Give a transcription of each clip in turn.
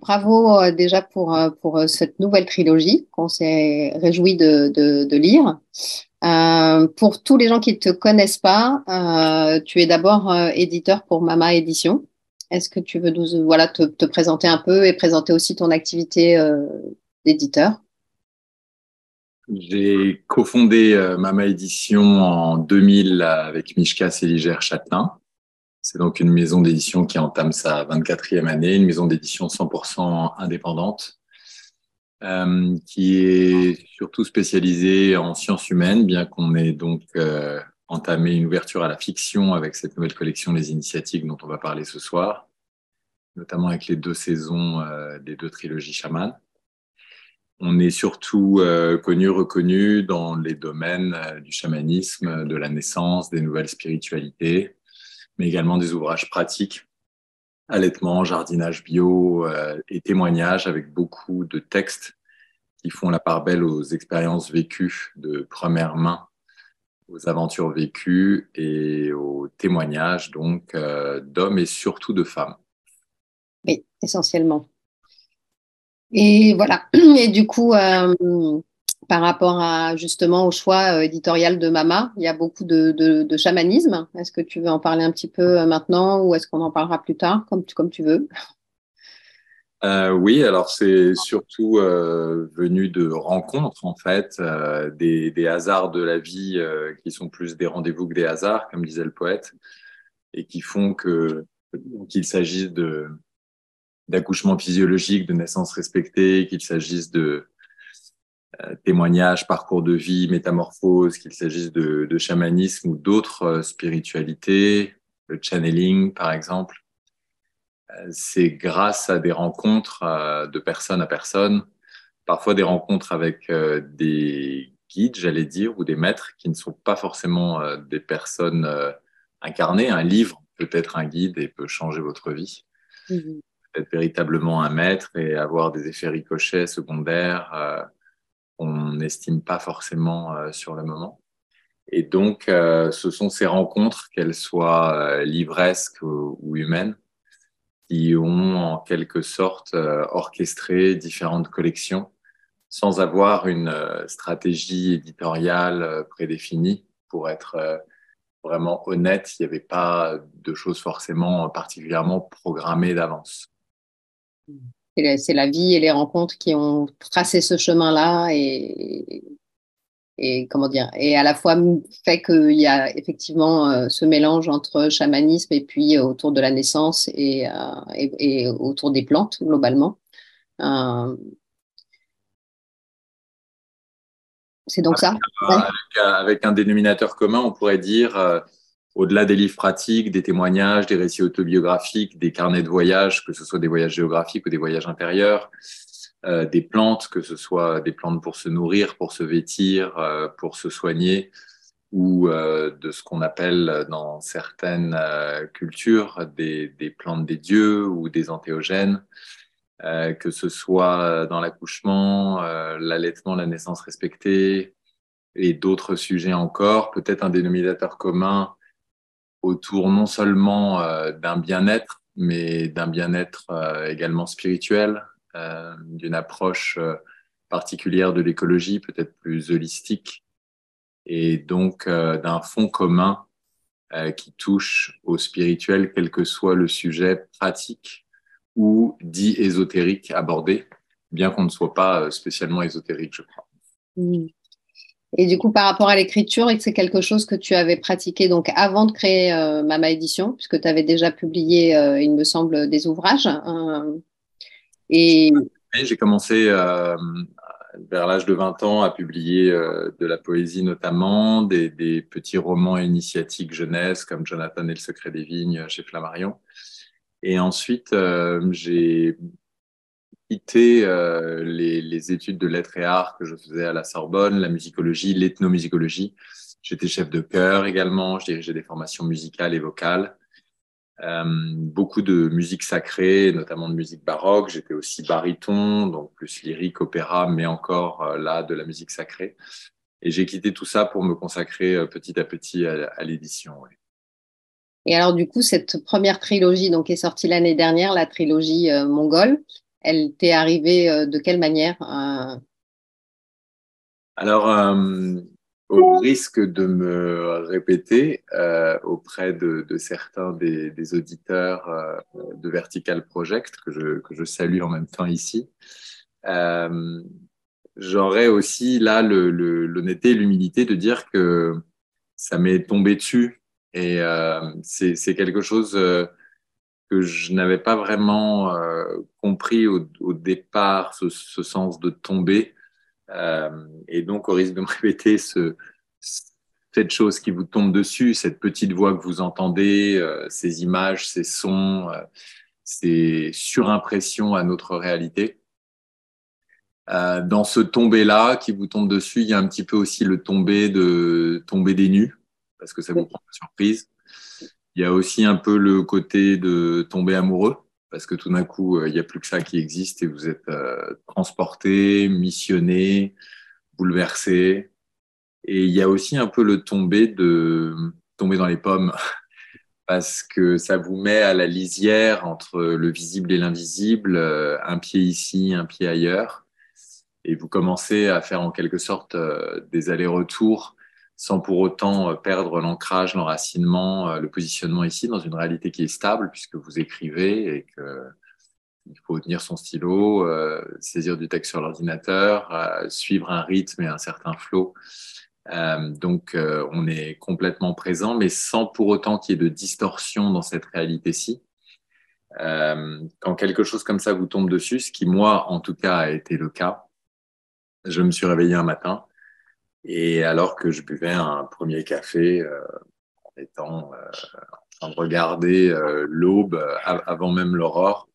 Bravo déjà pour cette nouvelle trilogie qu'on s'est réjoui de lire. Pour tous les gens qui ne te connaissent pas, tu es d'abord éditeur pour Mama Édition. Est-ce que tu veux nous, voilà, te présenter un peu et présenter aussi ton activité d'éditeur? J'ai cofondé Mama Édition en 2000 avec Mishka Séligère-Châtelain. C'est donc une maison d'édition qui entame sa 24e année, une maison d'édition 100% indépendante, qui est surtout spécialisée en sciences humaines, bien qu'on ait donc entamé une ouverture à la fiction avec cette nouvelle collection Les Initiatiques dont on va parler ce soir, notamment avec les 2 saisons des 2 trilogies chamanes. On est surtout reconnu dans les domaines du chamanisme, de la naissance, des nouvelles spiritualités, mais également des ouvrages pratiques, allaitement, jardinage bio et témoignages avec beaucoup de textes qui font la part belle aux expériences vécues de première main, aux aventures vécues et aux témoignages donc d'hommes et surtout de femmes. Oui, essentiellement. Et voilà. Et du coup, par rapport à justement au choix éditorial de Mama, il y a beaucoup de chamanisme. Est-ce que tu veux en parler un petit peu maintenant ou est-ce qu'on en parlera plus tard, comme tu veux? Oui, alors c'est surtout venu de rencontres en fait, des hasards de la vie qui sont plus des rendez-vous que des hasards, comme disait le poète, et qui font qu'il s'agisse d'accouchements physiologiques, de naissances respectées, qu'il s'agisse de témoignages, parcours de vie, métamorphoses, qu'il s'agisse de chamanisme ou d'autres spiritualités, le channeling par exemple. C'est grâce à des rencontres de personne à personne, parfois des rencontres avec des guides, j'allais dire, ou des maîtres qui ne sont pas forcément des personnes incarnées. Un livre peut être un guide et peut changer votre vie. Mhm. Être véritablement un maître et avoir des effets ricochets secondaires qu'on n'estime pas forcément sur le moment. Et donc, ce sont ces rencontres, qu'elles soient livresques ou humaines, qui ont en quelque sorte orchestré différentes collections sans avoir une stratégie éditoriale prédéfinie. Pour être vraiment honnête, il n'y avait pas de choses forcément particulièrement programmées d'avance. C'est la vie et les rencontres qui ont tracé ce chemin-là et comment dire, et à la fois fait qu'il y a effectivement ce mélange entre chamanisme et puis autour de la naissance et autour des plantes globalement. Euh, c'est donc ça? Ouais. Avec un dénominateur commun, on pourrait dire, au-delà des livres pratiques, des témoignages, des récits autobiographiques, des carnets de voyage, que ce soit des voyages géographiques ou des voyages intérieurs, des plantes, que ce soit des plantes pour se nourrir, pour se vêtir, pour se soigner, ou de ce qu'on appelle dans certaines cultures des plantes des dieux ou des entéogènes, que ce soit dans l'accouchement, l'allaitement, la naissance respectée et d'autres sujets encore, peut-être un dénominateur commun autour non seulement d'un bien-être, mais d'un bien-être également spirituel, d'une approche particulière de l'écologie, peut-être plus holistique, et donc d'un fond commun qui touche au spirituel, quel que soit le sujet pratique ou dit ésotérique abordé, bien qu'on ne soit pas spécialement ésotérique, je crois. Mm. Et du coup, par rapport à l'écriture, et que c'est quelque chose que tu avais pratiqué donc avant de créer Mama Édition, puisque tu avais déjà publié, il me semble, des ouvrages. Et J'ai commencé vers l'âge de 20 ans à publier de la poésie notamment, des petits romans initiatiques jeunesse comme Jonathan et le secret des vignes chez Flammarion. Et ensuite, j'ai quitté les études de lettres et arts que je faisais à la Sorbonne, la musicologie, l'ethnomusicologie. J'étais chef de chœur également, je dirigeais des formations musicales et vocales. Beaucoup de musique sacrée, notamment de musique baroque. J'étais aussi baryton, donc plus lyrique, opéra, mais encore là, de la musique sacrée. Et j'ai quitté tout ça pour me consacrer petit à petit à l'édition. Ouais. Et alors, du coup, cette première trilogie donc, qui est sortie l'année dernière, la trilogie mongole, elle t'est arrivée de quelle manière? Alors, au risque de me répéter auprès de certains des auditeurs de Vertical Project, que je salue en même temps ici, euh, j'aurais aussi là l'honnêteté et l'humilité de dire que ça m'est tombé dessus. Et c'est quelque chose que je n'avais pas vraiment compris au départ, ce sens de tomber. Et donc, au risque de me répéter, cette chose qui vous tombe dessus, cette petite voix que vous entendez, ces images, ces sons, ces surimpressions à notre réalité. Dans ce tomber-là qui vous tombe dessus, il y a un petit peu aussi le tomber des nues, parce que ça vous prend par surprise. Il y a aussi un peu le côté de tomber amoureux, parce que tout d'un coup, il n'y a plus que ça qui existe et vous êtes transporté, missionné, bouleversé. Et il y a aussi un peu le tomber dans les pommes, parce que ça vous met à la lisière entre le visible et l'invisible, un pied ici, un pied ailleurs. Et vous commencez à faire en quelque sorte des allers-retours sans pour autant perdre l'ancrage, l'enracinement, le positionnement ici dans une réalité qui est stable puisque vous écrivez et qu'il faut tenir son stylo, saisir du texte sur l'ordinateur, suivre un rythme et un certain flow. Donc, on est complètement présent, mais sans pour autant qu'il y ait de distorsion dans cette réalité-ci. Quand quelque chose comme ça vous tombe dessus, ce qui, moi, en tout cas, a été le cas, je me suis réveillé un matin et alors que je buvais un premier café, en étant en train de regarder l'aube avant même l'aurore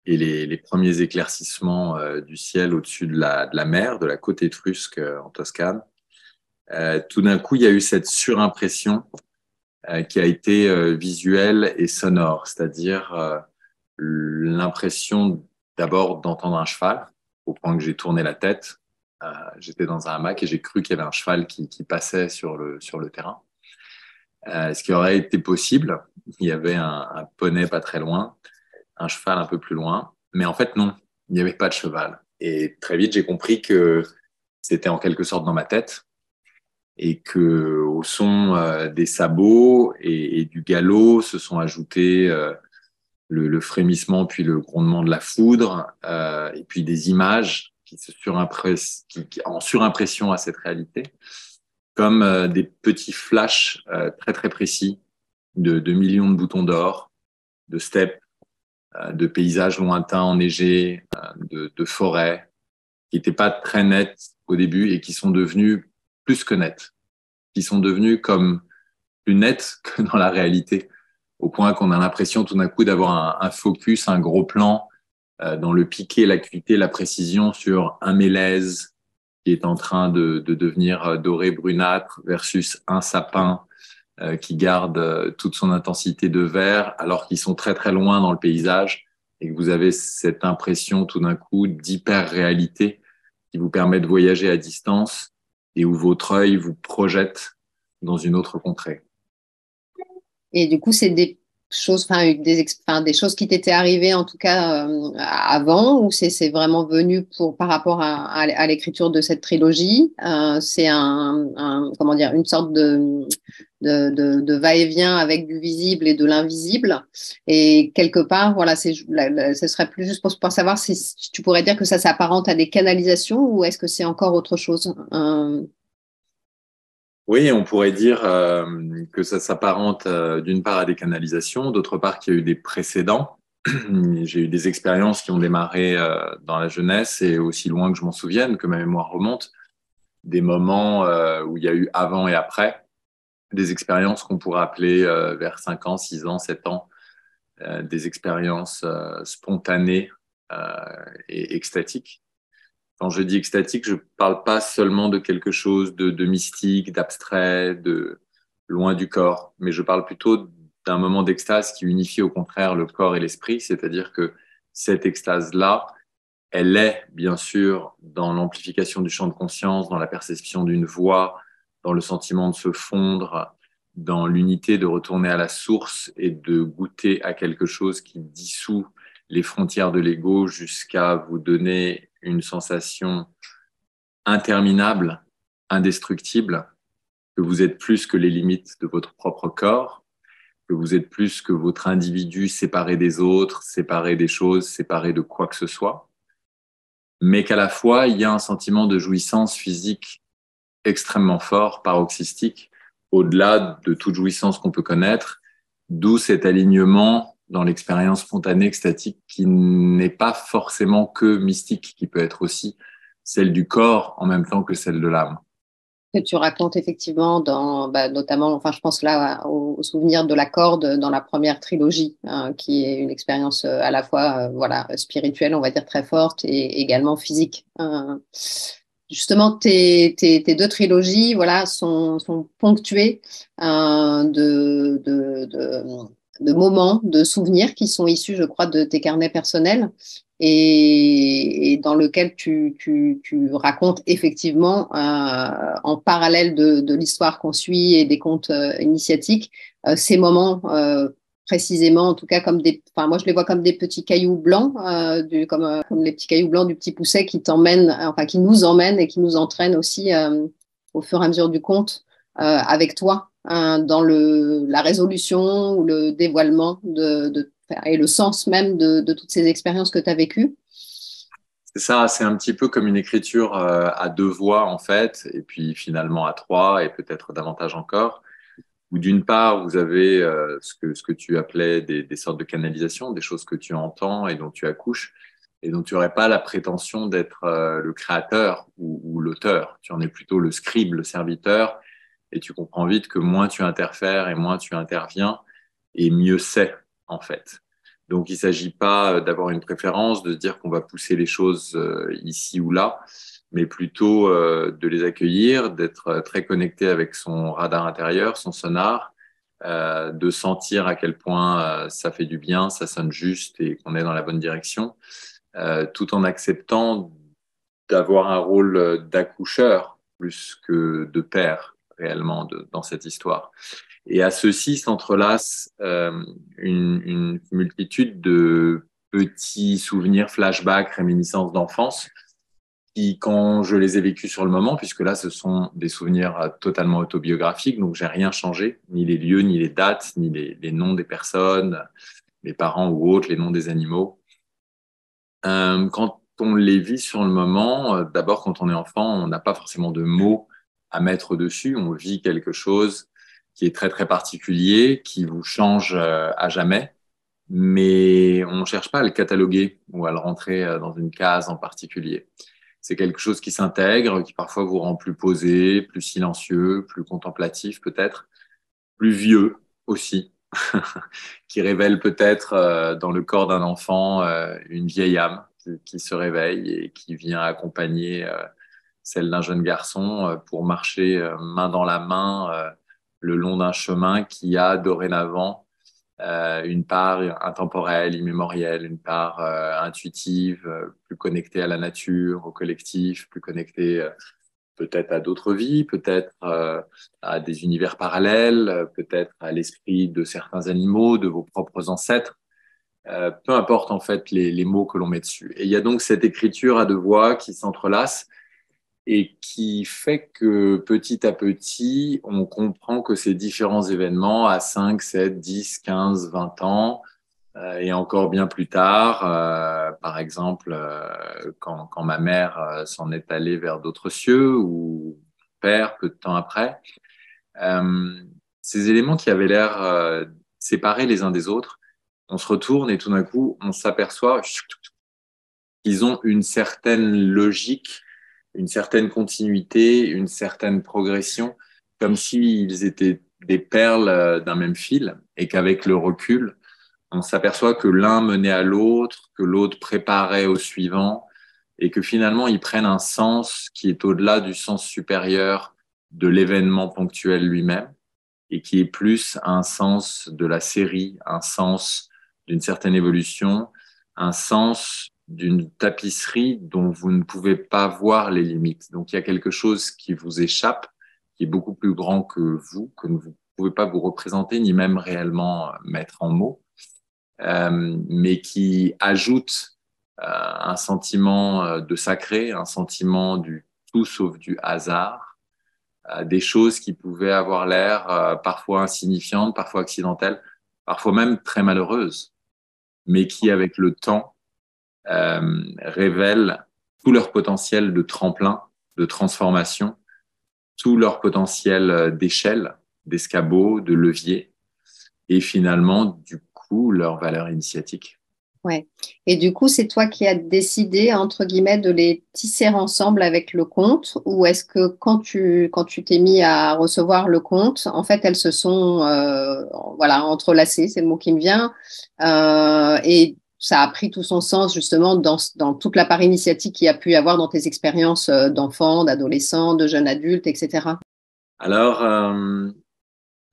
et les premiers éclaircissements du ciel au-dessus de la mer, de la côte étrusque en Toscane, tout d'un coup, il y a eu cette surimpression qui a été visuelle et sonore, c'est-à-dire l'impression d'abord d'entendre un cheval, au point que j'ai tourné la tête. J'étais dans un hamac et j'ai cru qu'il y avait un cheval qui passait sur le terrain. Ce qui aurait été possible, il y avait un poney pas très loin, un cheval un peu plus loin, mais en fait non, il n'y avait pas de cheval. Et très vite, j'ai compris que c'était en quelque sorte dans ma tête et que au son des sabots et du galop se sont ajoutés le frémissement puis le grondement de la foudre et puis des images en surimpression à cette réalité, comme des petits flashs très très précis de millions de boutons d'or, de steppes, de paysages lointains enneigés, de forêts qui n'étaient pas très nettes au début et qui sont devenus plus que nettes, qui sont devenus comme plus nettes que dans la réalité, au point qu'on a l'impression tout d'un coup d'avoir un focus, un gros plan dans le piqué, l'acuité, la précision sur un mélèze qui est en train de devenir doré brunâtre versus un sapin qui garde toute son intensité de vert alors qu'ils sont très très loin dans le paysage et que vous avez cette impression tout d'un coup d'hyper-réalité qui vous permet de voyager à distance et où votre œil vous projette dans une autre contrée. Et du coup, c'est des choses, enfin, des choses qui t'étaient arrivées en tout cas avant, ou c'est vraiment venu par rapport à l'écriture de cette trilogie. C'est comment dire, une sorte de va-et-vient avec du visible et de l'invisible. Et quelque part, voilà, ce serait plus juste pour savoir si tu pourrais dire que ça s'apparente à des canalisations ou est-ce que c'est encore autre chose? Oui, on pourrait dire que ça s'apparente d'une part à des canalisations, d'autre part qu'il y a eu des précédents. J'ai eu des expériences qui ont démarré dans la jeunesse et aussi loin que je m'en souvienne, que ma mémoire remonte, des moments où il y a eu avant et après, des expériences qu'on pourrait appeler vers 5 ans, 6 ans, 7 ans, des expériences spontanées et extatiques. Quand je dis extatique, je ne parle pas seulement de quelque chose de mystique, d'abstrait, de loin du corps, mais je parle plutôt d'un moment d'extase qui unifie au contraire le corps et l'esprit, c'est-à-dire que cette extase-là, Elle est, bien sûr, dans l'amplification du champ de conscience, dans la perception d'une voix, dans le sentiment de se fondre, dans l'unité de retourner à la source et de goûter à quelque chose qui dissout les frontières de l'ego jusqu'à vous donner une sensation interminable, indestructible, que vous êtes plus que les limites de votre propre corps, que vous êtes plus que votre individu séparé des autres, séparé des choses, séparé de quoi que ce soit, mais qu'à la fois, il y a un sentiment de jouissance physique extrêmement fort, paroxystique, au-delà de toute jouissance qu'on peut connaître, d'où cet alignement dans l'expérience spontanée extatique qui n'est pas forcément que mystique, qui peut être aussi celle du corps en même temps que celle de l'âme. Que tu racontes effectivement notamment, enfin, je pense là au souvenir de la corde dans la première trilogie, hein, qui est une expérience à la fois voilà, spirituelle, on va dire très forte, et également physique. Justement, tes deux trilogies voilà, sont ponctuées de moments, de souvenirs qui sont issus, je crois, de tes carnets personnels et dans lequel tu racontes effectivement en parallèle de l'histoire qu'on suit et des contes initiatiques, ces moments précisément, en tout cas comme enfin moi je les vois comme des petits cailloux blancs, comme les petits cailloux blancs du petit pousset qui t'emmènent, enfin qui nous emmènent et qui nous entraînent aussi au fur et à mesure du conte avec toi dans la résolution ou le dévoilement et le sens même de toutes ces expériences que tu as vécues. C'est ça, c'est un petit peu comme une écriture à deux voix en fait, et puis finalement à trois, et peut-être davantage encore, où d'une part, vous avez ce que tu appelais des sortes de canalisations, des choses que tu entends et dont tu accouches, et dont tu n'aurais pas la prétention d'être le créateur ou l'auteur. Tu en es plutôt le scribe, le serviteur, et tu comprends vite que moins tu interfères et moins tu interviens, et mieux c'est, en fait. Donc, il ne s'agit pas d'avoir une préférence, de se dire qu'on va pousser les choses ici ou là, mais plutôt de les accueillir, d'être très connecté avec son radar intérieur, son sonar, de sentir à quel point ça fait du bien, ça sonne juste et qu'on est dans la bonne direction, tout en acceptant d'avoir un rôle d'accoucheur plus que de père réellement dans cette histoire. Et à ceci s'entrelacent une multitude de petits souvenirs, flashbacks, réminiscences d'enfance qui, quand je les ai vécus sur le moment, puisque là, ce sont des souvenirs totalement autobiographiques, donc j'ai rien changé, ni les lieux, ni les dates, ni les noms des personnes, les parents ou autres, les noms des animaux. Quand on les vit sur le moment, d'abord, quand on est enfant, on n'a pas forcément de mots à mettre dessus. On vit quelque chose qui est très, très particulier, qui vous change à jamais, mais on ne cherche pas à le cataloguer ou à le rentrer dans une case en particulier. C'est quelque chose qui s'intègre, qui parfois vous rend plus posé, plus silencieux, plus contemplatif peut-être, plus vieux aussi, qui révèle peut-être dans le corps d'un enfant une vieille âme qui se réveille et qui vient accompagner celle d'un jeune garçon pour marcher main dans la main le long d'un chemin qui a dorénavant une part intemporelle, immémorielle, une part intuitive, plus connectée à la nature, au collectif, plus connectée peut-être à d'autres vies, peut-être à des univers parallèles, peut-être à l'esprit de certains animaux, de vos propres ancêtres. Peu importe en fait les mots que l'on met dessus. Et il y a donc cette écriture à deux voix qui s'entrelace et qui fait que petit à petit, on comprend que ces différents événements à 5, 7, 10, 15, 20 ans, et encore bien plus tard, par exemple, quand ma mère s'en est allée vers d'autres cieux, ou mon père, peu de temps après, euh, ces éléments qui avaient l'air séparés les uns des autres, on se retourne et tout d'un coup, on s'aperçoit qu'ils ont une certaine logique, une certaine continuité, une certaine progression, comme s'ils étaient des perles d'un même fil, et qu'avec le recul, on s'aperçoit que l'un menait à l'autre, que l'autre préparait au suivant, et que finalement, ils prennent un sens qui est au-delà du sens supérieur de l'événement ponctuel lui-même, et qui est plus un sens de la série, un sens d'une certaine évolution, un sens d'une tapisserie dont vous ne pouvez pas voir les limites. Donc, il y a quelque chose qui vous échappe, qui est beaucoup plus grand que vous ne pouvez pas vous représenter, ni même réellement mettre en mots, mais qui ajoute un sentiment de sacré, un sentiment du tout sauf du hasard, des choses qui pouvaient avoir l'air parfois insignifiantes, parfois accidentelles, parfois même très malheureuses, mais qui, avec le temps, révèlent tout leur potentiel de tremplin, de transformation, tout leur potentiel d'échelle, d'escabeau, de levier, et finalement, du coup, leur valeur initiatique. Ouais. Et du coup, c'est toi qui as décidé, entre guillemets, de les tisser ensemble avec le conte, ou est-ce que quand tu t'es mis à recevoir le conte, en fait, elles se sont voilà, entrelacées, c'est le mot qui me vient, et ça a pris tout son sens justement dans toute la part initiatique qu'il y a pu y avoir dans tes expériences d'enfants, d'adolescents, de jeunes adultes, etc. Alors,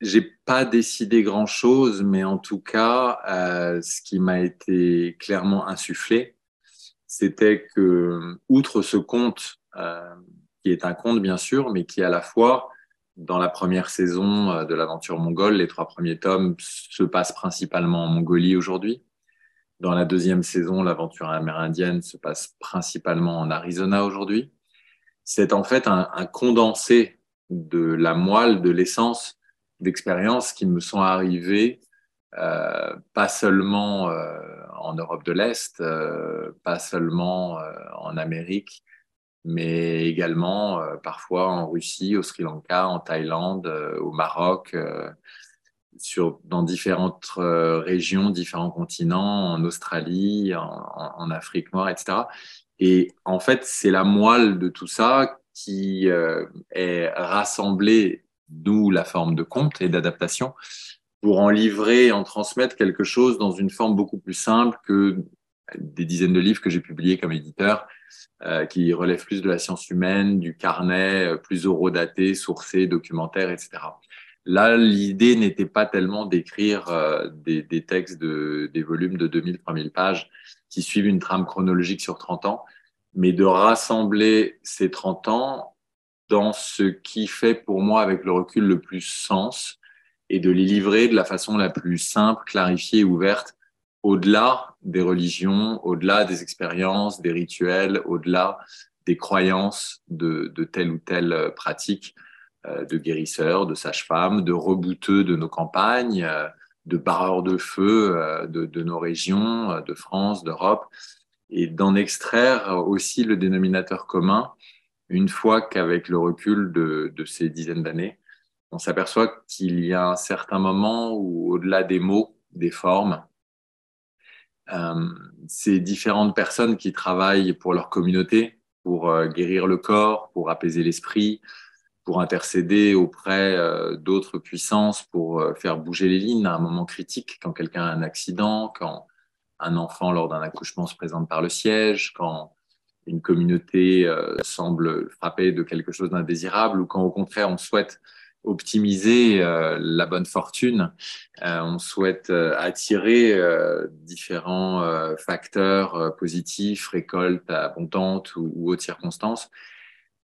j'ai pas décidé grand-chose, mais en tout cas, ce qui m'a été clairement insufflé, c'était que, outre ce conte, qui est un conte bien sûr, mais qui à la fois, dans la première saison de l'aventure mongole, les 3 premiers tomes se passent principalement en Mongolie aujourd'hui. Dans la deuxième saison, l'aventure amérindienne se passe principalement en Arizona aujourd'hui. C'est en fait un condensé de la moelle, de l'essence d'expériences qui me sont arrivées, pas seulement en Europe de l'Est, pas seulement en Amérique, mais également parfois en Russie, au Sri Lanka, en Thaïlande, au Maroc, dans différentes régions, différents continents, en Australie, en Afrique noire, etc. Et en fait, c'est la moelle de tout ça qui est rassemblée, d'où la forme de conte et d'adaptation, pour en livrer, en transmettre quelque chose dans une forme beaucoup plus simple que des dizaines de livres que j'ai publiés comme éditeur, qui relèvent plus de la science humaine, du carnet, plus horodaté, sourcé, documentaire, etc. Là, l'idée n'était pas tellement d'écrire des textes des volumes de 2000-3000 pages qui suivent une trame chronologique sur 30 ans, mais de rassembler ces 30 ans dans ce qui fait pour moi, avec le recul, le plus sens et de les livrer de la façon la plus simple, clarifiée et ouverte, au-delà des religions, au-delà des expériences, des rituels, au-delà des croyances de telle ou telle pratique de guérisseurs, de sages-femmes, de rebouteux de nos campagnes, de barreurs de feu de nos régions, de France, d'Europe, et d'en extraire aussi le dénominateur commun, une fois qu'avec le recul de ces dizaines d'années, on s'aperçoit qu'il y a un certain moment où, au-delà des mots, des formes, ces différentes personnes qui travaillent pour leur communauté, pour guérir le corps, pour apaiser l'esprit, pour intercéder auprès d'autres puissances, pour faire bouger les lignes à un moment critique, quand quelqu'un a un accident, quand un enfant lors d'un accouchement se présente par le siège, quand une communauté semble frappée de quelque chose d'indésirable, ou quand au contraire on souhaite optimiser la bonne fortune, on souhaite attirer différents facteurs positifs, récoltes abondantes ou autres circonstances,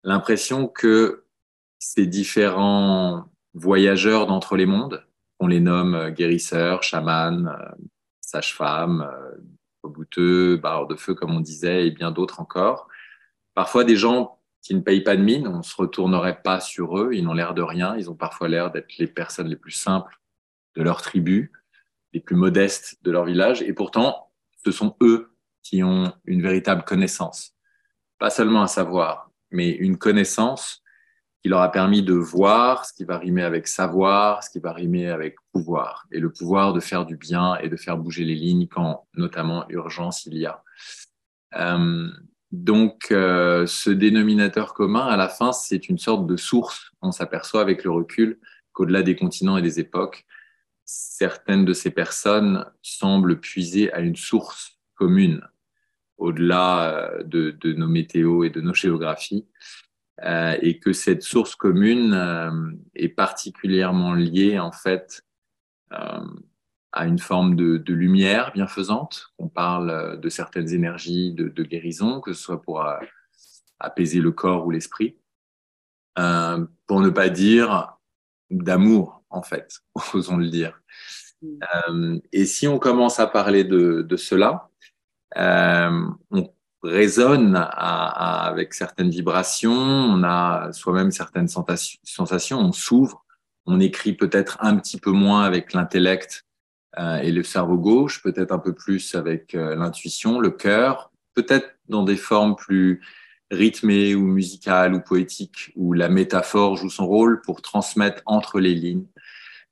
l'impression que ces différents voyageurs d'entre les mondes, on les nomme guérisseurs, chamans, sages-femmes, bouteux, barreurs de feu, comme on disait, et bien d'autres encore. Parfois des gens qui ne payent pas de mine, on ne se retournerait pas sur eux, ils n'ont l'air de rien, ils ont parfois l'air d'être les personnes les plus simples de leur tribu, les plus modestes de leur village, et pourtant, ce sont eux qui ont une véritable connaissance. Pas seulement un savoir, mais une connaissance qui leur a permis de voir ce qui va rimer avec savoir, ce qui va rimer avec pouvoir, et le pouvoir de faire du bien et de faire bouger les lignes quand, notamment, urgence il y a. Euh, donc, ce dénominateur commun, à la fin, c'est une sorte de source. On s'aperçoit avec le recul qu'au-delà des continents et des époques, certaines de ces personnes semblent puiser à une source commune, au-delà de nos météos et de nos géographies, et que cette source commune est particulièrement liée, en fait, euh, à une forme de lumière bienfaisante, qu'on parle de certaines énergies de guérison, que ce soit pour apaiser le corps ou l'esprit, pour ne pas dire d'amour, en fait, osons le dire. Et si on commence à parler de cela, on résonne avec certaines vibrations, on a soi-même certaines sensations, on s'ouvre, on écrit peut-être un petit peu moins avec l'intellect et le cerveau gauche, peut-être un peu plus avec l'intuition, le cœur, peut-être dans des formes plus rythmées ou musicales ou poétiques, où la métaphore joue son rôle pour transmettre entre les lignes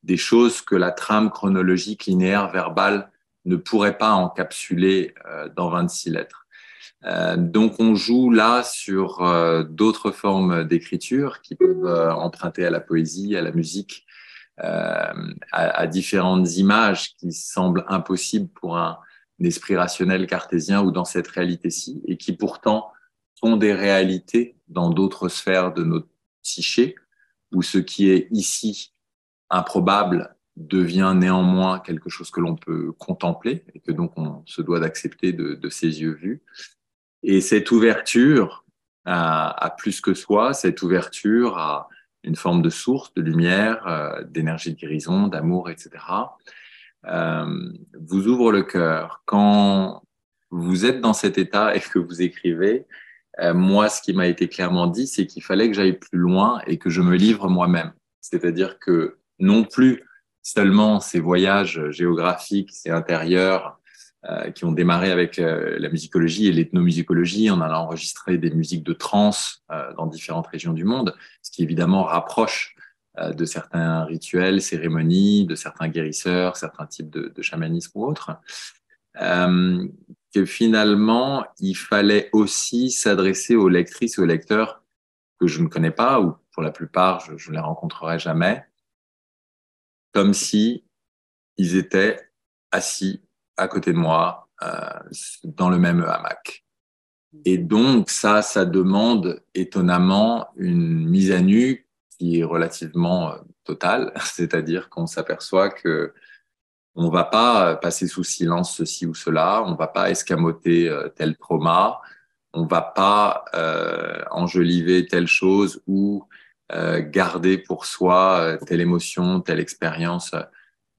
des choses que la trame chronologique linéaire verbale ne pourrait pas encapsuler dans 26 lettres. Donc on joue là sur d'autres formes d'écriture qui peuvent emprunter à la poésie, à la musique, à différentes images qui semblent impossibles pour un esprit rationnel cartésien ou dans cette réalité-ci, et qui pourtant sont des réalités dans d'autres sphères de notre psyché, où ce qui est ici improbable devient néanmoins quelque chose que l'on peut contempler et que donc on se doit d'accepter de ses yeux vus. Et cette ouverture à plus que soi, cette ouverture à une forme de source, de lumière, d'énergie de guérison, d'amour, etc., vous ouvre le cœur. Quand vous êtes dans cet état et que vous écrivez, moi, ce qui m'a été clairement dit, c'est qu'il fallait que j'aille plus loin et que je me livre moi-même. C'est-à-dire que non plus seulement ces voyages géographiques et intérieurs qui ont démarré avec la musicologie et l'ethnomusicologie, on a enregistré des musiques de trance dans différentes régions du monde, ce qui évidemment rapproche de certains rituels, cérémonies, de certains guérisseurs, certains types de chamanisme ou autres. Que finalement, il fallait aussi s'adresser aux lectrices et aux lecteurs que je ne connais pas, ou pour la plupart, je ne les rencontrerai jamais, comme si ils étaient assis à côté de moi, dans le même hamac. Et donc, ça demande étonnamment une mise à nu qui est relativement totale, c'est-à-dire qu'on s'aperçoit que on va pas passer sous silence ceci ou cela, on va pas escamoter tel trauma, on va pas enjoliver telle chose ou garder pour soi telle émotion, telle expérience.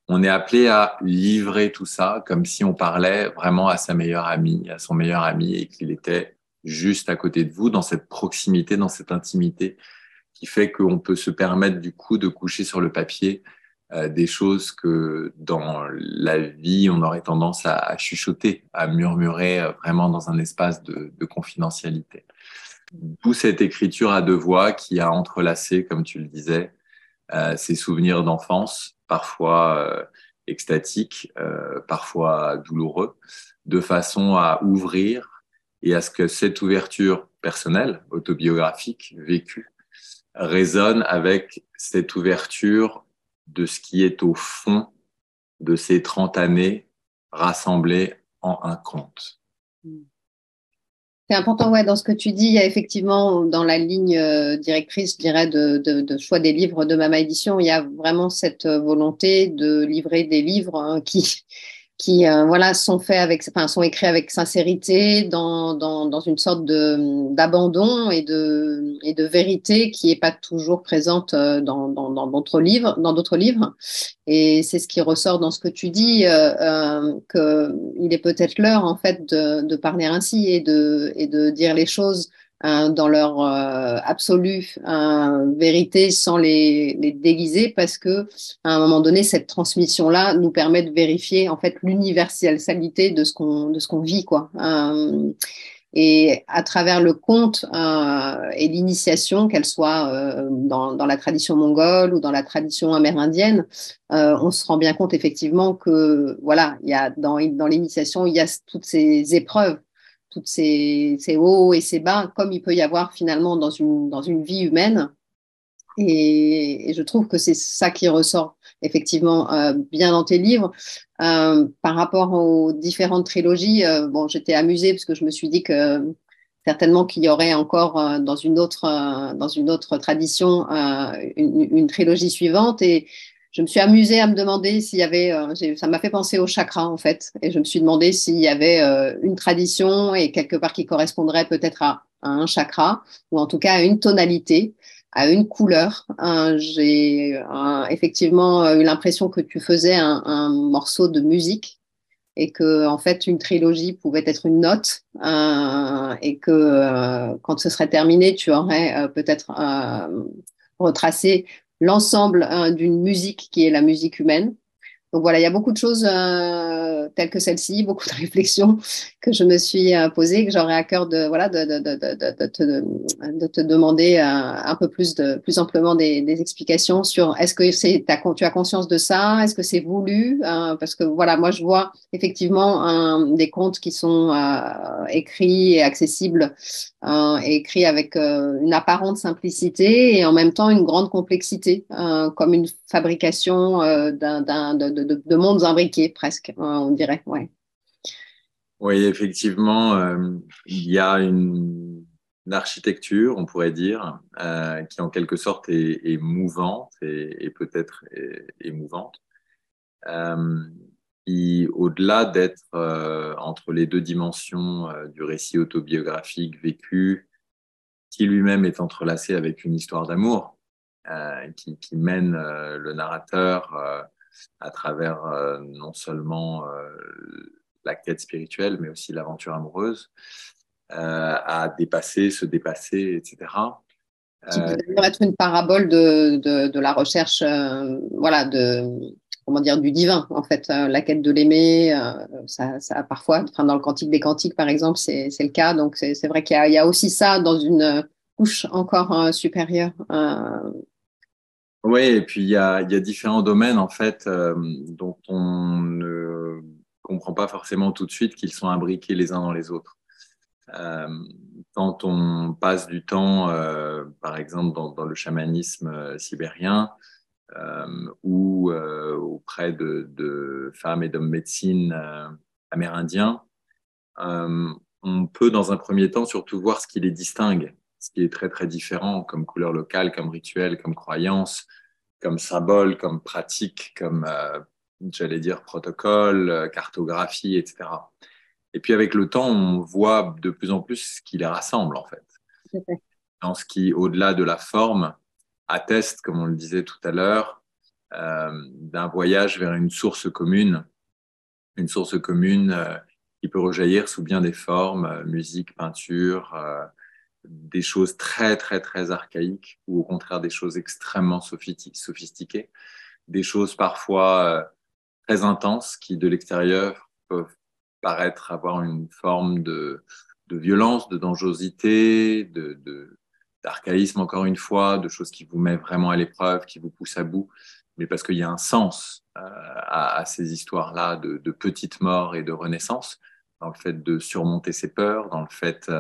On est appelé à livrer tout ça comme si on parlait vraiment à sa meilleure amie, à son meilleur ami, et qu'il était juste à côté de vous, dans cette proximité, dans cette intimité qui fait qu'on peut se permettre du coup de coucher sur le papier des choses que dans la vie, on aurait tendance à chuchoter, à murmurer vraiment dans un espace de confidentialité. D'où cette écriture à deux voix qui a entrelacé, comme tu le disais, ces souvenirs d'enfance, parfois extatiques, parfois douloureux, de façon à ouvrir et à ce que cette ouverture personnelle, autobiographique, vécue, résonne avec cette ouverture de ce qui est au fond de ces 30 années rassemblées en un conte. C'est important, ouais, dans ce que tu dis, il y a effectivement dans la ligne directrice, je dirais, de choix des livres de Mama Édition, il y a vraiment cette volonté de livrer des livres qui voilà, sont faits avec, enfin, sont écrits avec sincérité, dans une sorte d'abandon et de vérité qui n'est pas toujours présente dans d'autres livres, Et c'est ce qui ressort dans ce que tu dis, qu'il est peut-être l'heure, en fait, de parler ainsi et de dire les choses dans leur absolue vérité sans les déguiser, parce que à un moment donné, cette transmission-là nous permet de vérifier en fait l'universalité de ce qu'on vit, quoi. Et à travers le conte et l'initiation, qu'elle soit dans la tradition mongole ou dans la tradition amérindienne, on se rend bien compte effectivement que voilà, il y a dans l'initiation, il y a toutes ces épreuves, toutes ces hauts et ces bas, comme il peut y avoir finalement dans une vie humaine. Et je trouve que c'est ça qui ressort effectivement bien dans tes livres. Par rapport aux différentes trilogies, bon, j'étais amusée parce que je me suis dit que certainement qu'il y aurait encore dans une autre tradition une trilogie suivante. Et je me suis amusée à me demander s'il y avait, ça m'a fait penser au chakra en fait, et je me suis demandé s'il y avait une tradition et quelque part qui correspondrait peut-être à un chakra, ou en tout cas à une tonalité, à une couleur. J'ai effectivement eu l'impression que tu faisais un morceau de musique et que en fait une trilogie pouvait être une note et que quand ce serait terminé, tu aurais peut-être retracé l'ensemble d'une musique qui est la musique humaine. Donc voilà, il y a beaucoup de choses telles que celle-ci, beaucoup de réflexions que je me suis posées, que j'aurais à cœur de, voilà, de te demander un peu plus amplement des explications sur est-ce que tu as conscience de ça, est-ce que c'est voulu, parce que voilà, moi je vois effectivement des contes qui sont écrits et accessibles, écrits avec une apparente simplicité et en même temps une grande complexité, comme une fabrication de mondes imbriqués presque, on dirait. Ouais. Oui, effectivement, il y a une architecture, on pourrait dire, qui en quelque sorte est mouvante et peut-être émouvante, euh, qui, au-delà d'être entre les deux dimensions du récit autobiographique vécu, qui lui-même est entrelacé avec une histoire d'amour, qui mène le narrateur à travers non seulement la quête spirituelle, mais aussi l'aventure amoureuse, à dépasser, se dépasser, etc. Qui peut Euh, d'ailleurs être une parabole de la recherche, voilà, comment dire, du divin, en fait, la quête de l'aimer, ça parfois, enfin, dans le Cantique des Cantiques, par exemple, c'est le cas. Donc, c'est vrai il y a aussi ça dans une couche encore supérieure. oui, et puis il y a différents domaines en fait dont on ne comprend pas forcément tout de suite qu'ils sont imbriqués les uns dans les autres. Euh, Quand on passe du temps, par exemple, dans le chamanisme sibérien ou auprès de femmes et d'hommes médecine amérindiens, euh, on peut, dans un premier temps, surtout voir ce qui les distingue, ce qui est très, très différent comme couleur locale, comme rituel, comme croyance, comme symbole, comme pratique, comme, j'allais dire, protocole, cartographie, etc. Et puis avec le temps, on voit de plus en plus ce qui les rassemble, en fait. Dans ce qui, au-delà de la forme, atteste, comme on le disait tout à l'heure, d'un voyage vers une source commune qui peut rejaillir sous bien des formes, musique, peinture, des choses très, très, très archaïques ou au contraire des choses extrêmement sophistiquées, des choses parfois très intenses qui, de l'extérieur, peuvent paraître avoir une forme de violence, de dangerosité, d'archaïsme, encore une fois, de choses qui vous mettent vraiment à l'épreuve, qui vous poussent à bout, mais parce qu'il y a un sens à ces histoires-là de petites morts et de renaissance, dans le fait de surmonter ses peurs, dans le fait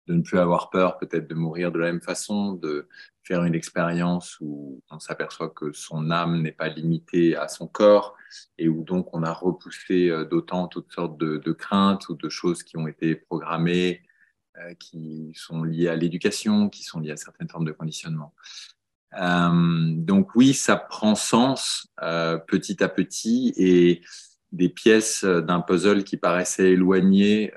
de ne plus avoir peur peut-être de mourir de la même façon, de faire une expérience où on s'aperçoit que son âme n'est pas limitée à son corps et où donc on a repoussé d'autant toutes sortes de craintes ou de choses qui ont été programmées, qui sont liées à l'éducation, qui sont liées à certaines formes de conditionnement. Donc oui, ça prend sens petit à petit et des pièces d'un puzzle qui paraissaient éloignées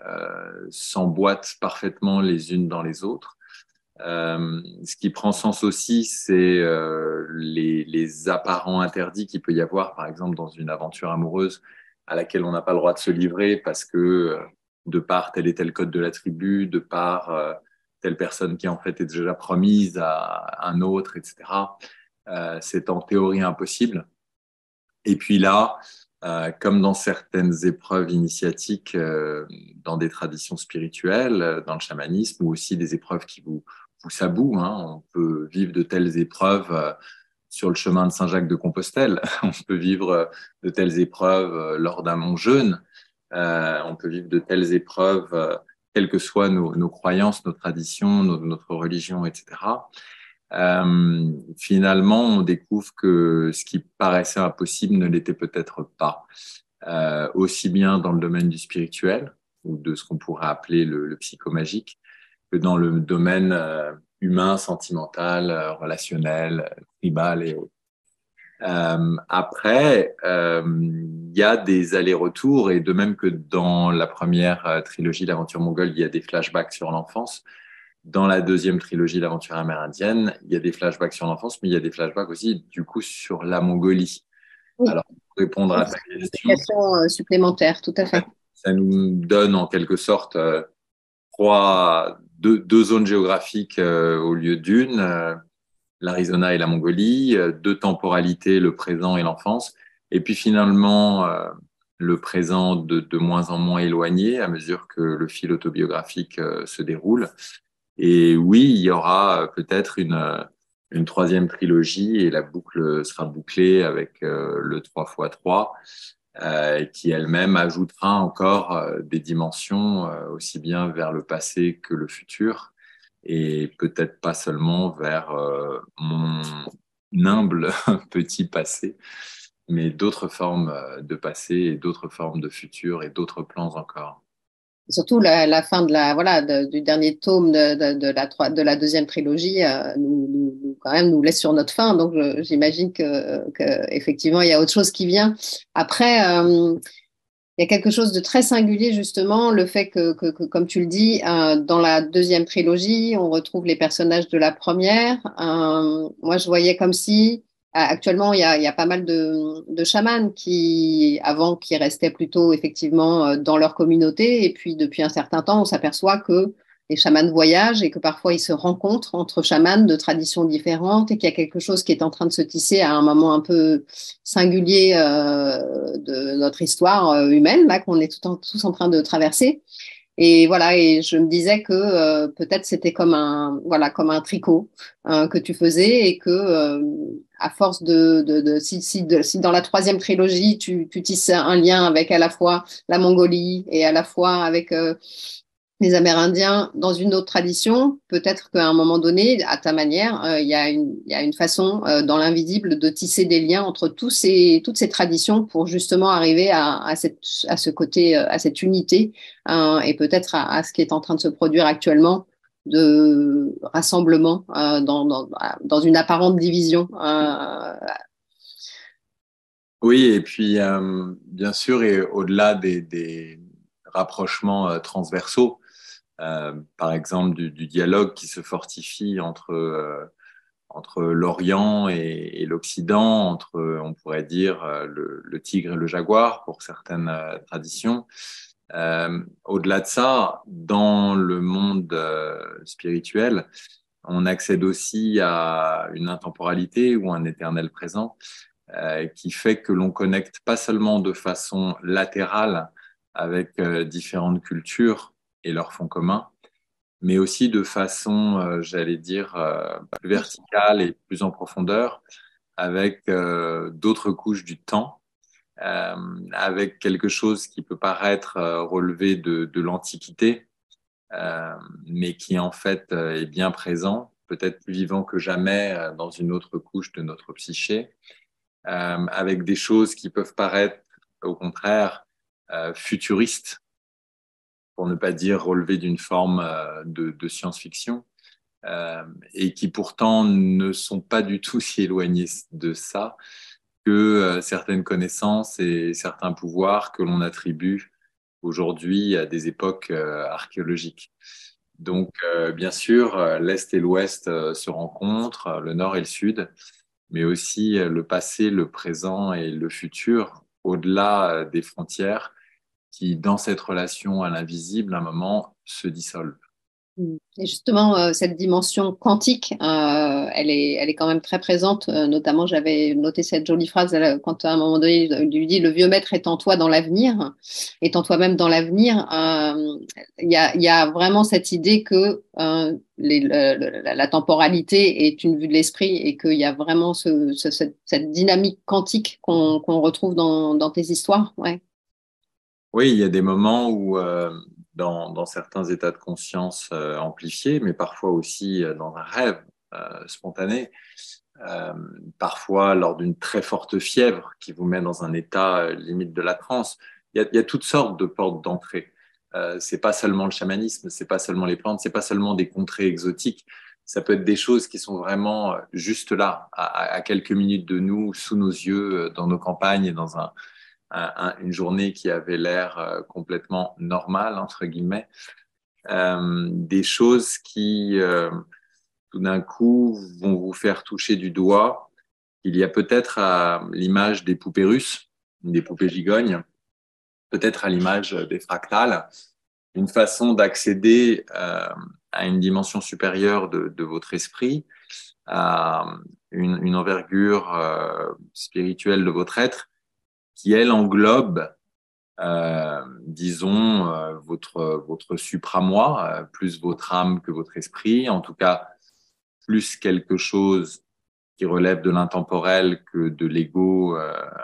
s'emboîtent parfaitement les unes dans les autres. Ce qui prend sens aussi, c'est les apparents interdits qu'il peut y avoir, par exemple, dans une aventure amoureuse à laquelle on n'a pas le droit de se livrer parce que, de par tel et tel code de la tribu, de par telle personne qui en fait est déjà promise à un autre, etc., c'est en théorie impossible. Et puis là, comme dans certaines épreuves initiatiques, dans des traditions spirituelles, dans le chamanisme, ou aussi des épreuves qui vous poussent à bout, hein, on peut vivre de telles épreuves sur le chemin de Saint-Jacques de Compostelle, on peut vivre de telles épreuves lors d'un long jeûne, on peut vivre de telles épreuves, quelles que soient nos croyances, nos traditions, notre religion, etc. Finalement, on découvre que ce qui paraissait impossible ne l'était peut-être pas, aussi bien dans le domaine du spirituel ou de ce qu'on pourrait appeler le psychomagique, que dans le domaine humain, sentimental, relationnel, tribal et autres. Après, il y a des allers-retours, et de même que dans la première trilogie, L'aventure mongole, il y a des flashbacks sur l'enfance. Dans la deuxième trilogie, L'aventure amérindienne, il y a des flashbacks sur l'enfance, mais il y a des flashbacks aussi, du coup, sur la Mongolie. Oui, Alors, pour répondre à ta une question, explication supplémentaire, tout à fait. ça nous donne en quelque sorte deux zones géographiques au lieu d'une, l'Arizona et la Mongolie, deux temporalités, le présent et l'enfance, et puis finalement le présent de moins en moins éloigné à mesure que le fil autobiographique se déroule. Et oui, il y aura peut-être une troisième trilogie, et la boucle sera bouclée avec le 3x3, qui elle-même ajoutera encore des dimensions aussi bien vers le passé que le futur, et peut-être pas seulement vers mon humble petit passé, mais d'autres formes de passé et d'autres formes de futur et d'autres plans encore. Surtout la fin de voilà, du dernier tome de la deuxième trilogie quand même nous laisse sur notre faim. Donc j'imagine effectivement il y a autre chose qui vient. Après, il y a quelque chose de très singulier justement, le fait comme tu le dis, dans la deuxième trilogie, on retrouve les personnages de la première. Moi, je voyais comme si actuellement, il y a pas mal de chamans avant, qui restaient plutôt effectivement dans leur communauté. Et puis, depuis un certain temps, on s'aperçoit que les chamans voyagent et que parfois ils se rencontrent entre chamans de traditions différentes et qu'il y a quelque chose qui est en train de se tisser à un moment un peu singulier de notre histoire humaine, là, qu'on est tous en train de traverser. Et voilà, et je me disais que peut-être c'était voilà, comme un tricot que tu faisais et que à force si dans la troisième trilogie tu tisses un lien avec à la fois la Mongolie et à la fois avec les Amérindiens dans une autre tradition, peut-être qu'à un moment donné, à ta manière, il y a une façon dans l'invisible de tisser des liens entre toutes ces traditions pour justement arriver à ce côté, à cette unité et peut-être à ce qui est en train de se produire actuellement de rassemblement dans une apparente division. Oui, et puis bien sûr, et au-delà des rapprochements transversaux, par exemple du dialogue qui se fortifie entre l'Orient et l'Occident, entre, on pourrait dire, le tigre et le jaguar pour certaines traditions. Au-delà de ça, dans le monde spirituel, on accède aussi à une intemporalité ou un éternel présent qui fait que l'on connecte pas seulement de façon latérale avec différentes cultures et leurs fonds communs, mais aussi de façon, j'allais dire, plus verticale et plus en profondeur, avec d'autres couches du temps, avec quelque chose qui peut paraître relever de l'Antiquité, mais qui en fait est bien présent, peut-être plus vivant que jamais dans une autre couche de notre psyché, avec des choses qui peuvent paraître au contraire futuristes, pour ne pas dire relever d'une forme de science-fiction, et qui pourtant ne sont pas du tout si éloignés de ça que certaines connaissances et certains pouvoirs que l'on attribue aujourd'hui à des époques archéologiques. Donc, bien sûr, l'Est et l'Ouest se rencontrent, le Nord et le Sud, mais aussi le passé, le présent et le futur, au-delà des frontières, qui, dans cette relation à l'invisible, à un moment, se dissolvent. Et justement, cette dimension quantique, elle est quand même très présente. Notamment, j'avais noté cette jolie phrase quand à un moment donné, il lui dit, le vieux maître est en toi dans l'avenir, est en toi-même dans l'avenir. Il y a vraiment cette idée que la temporalité est une vue de l'esprit et qu'il y a vraiment cette dynamique quantique qu'on retrouve dans tes histoires. Ouais. Oui, il y a des moments où, dans certains états de conscience amplifiés, mais parfois aussi dans un rêve spontané, euh, parfois lors d'une très forte fièvre qui vous met dans un état limite de la transe, il y a toutes sortes de portes d'entrée. C'est pas seulement le chamanisme, c'est pas seulement les plantes, c'est pas seulement des contrées exotiques, Ça peut être des choses qui sont vraiment juste là, à quelques minutes de nous, sous nos yeux, dans nos campagnes et dans une journée qui avait l'air complètement normale, entre guillemets. Des choses qui, tout d'un coup, vont vous faire toucher du doigt. Il y a peut-être à l'image des poupées russes, des poupées gigognes, peut-être à l'image des fractales, une façon d'accéder à une dimension supérieure de votre esprit, à une envergure spirituelle de votre être, qui, elle, englobe, disons, votre supramoi, plus votre âme que votre esprit, en tout cas, plus quelque chose qui relève de l'intemporel que de l'ego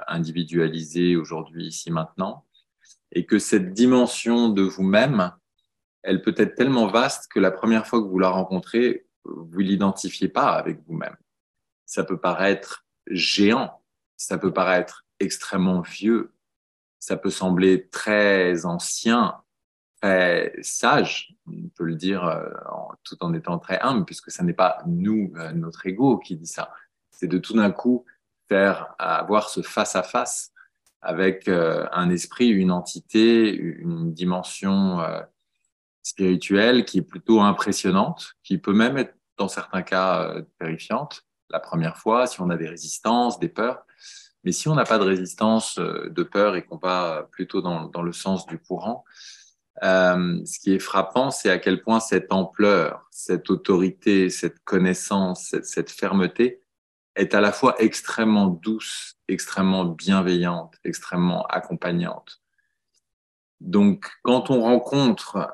individualisé aujourd'hui, ici, maintenant, et que cette dimension de vous-même, elle peut être tellement vaste que la première fois que vous la rencontrez, vous l'identifiez pas avec vous-même. Ça peut paraître géant, ça peut paraître extrêmement vieux, ça peut sembler très ancien, très sage, on peut le dire tout en étant très humble, puisque ce n'est pas nous, notre ego, qui dit ça. C'est de tout d'un coup avoir ce face-à-face avec un esprit, une entité, une dimension spirituelle qui est plutôt impressionnante, qui peut même être dans certains cas terrifiante la première fois, si on a des résistances, des peurs. Mais si on n'a pas de résistance, de peur et qu'on va plutôt dans le sens du courant, ce qui est frappant, c'est à quel point cette ampleur, cette autorité, cette connaissance, cette fermeté est à la fois extrêmement douce, extrêmement bienveillante, extrêmement accompagnante. Donc, quand on rencontre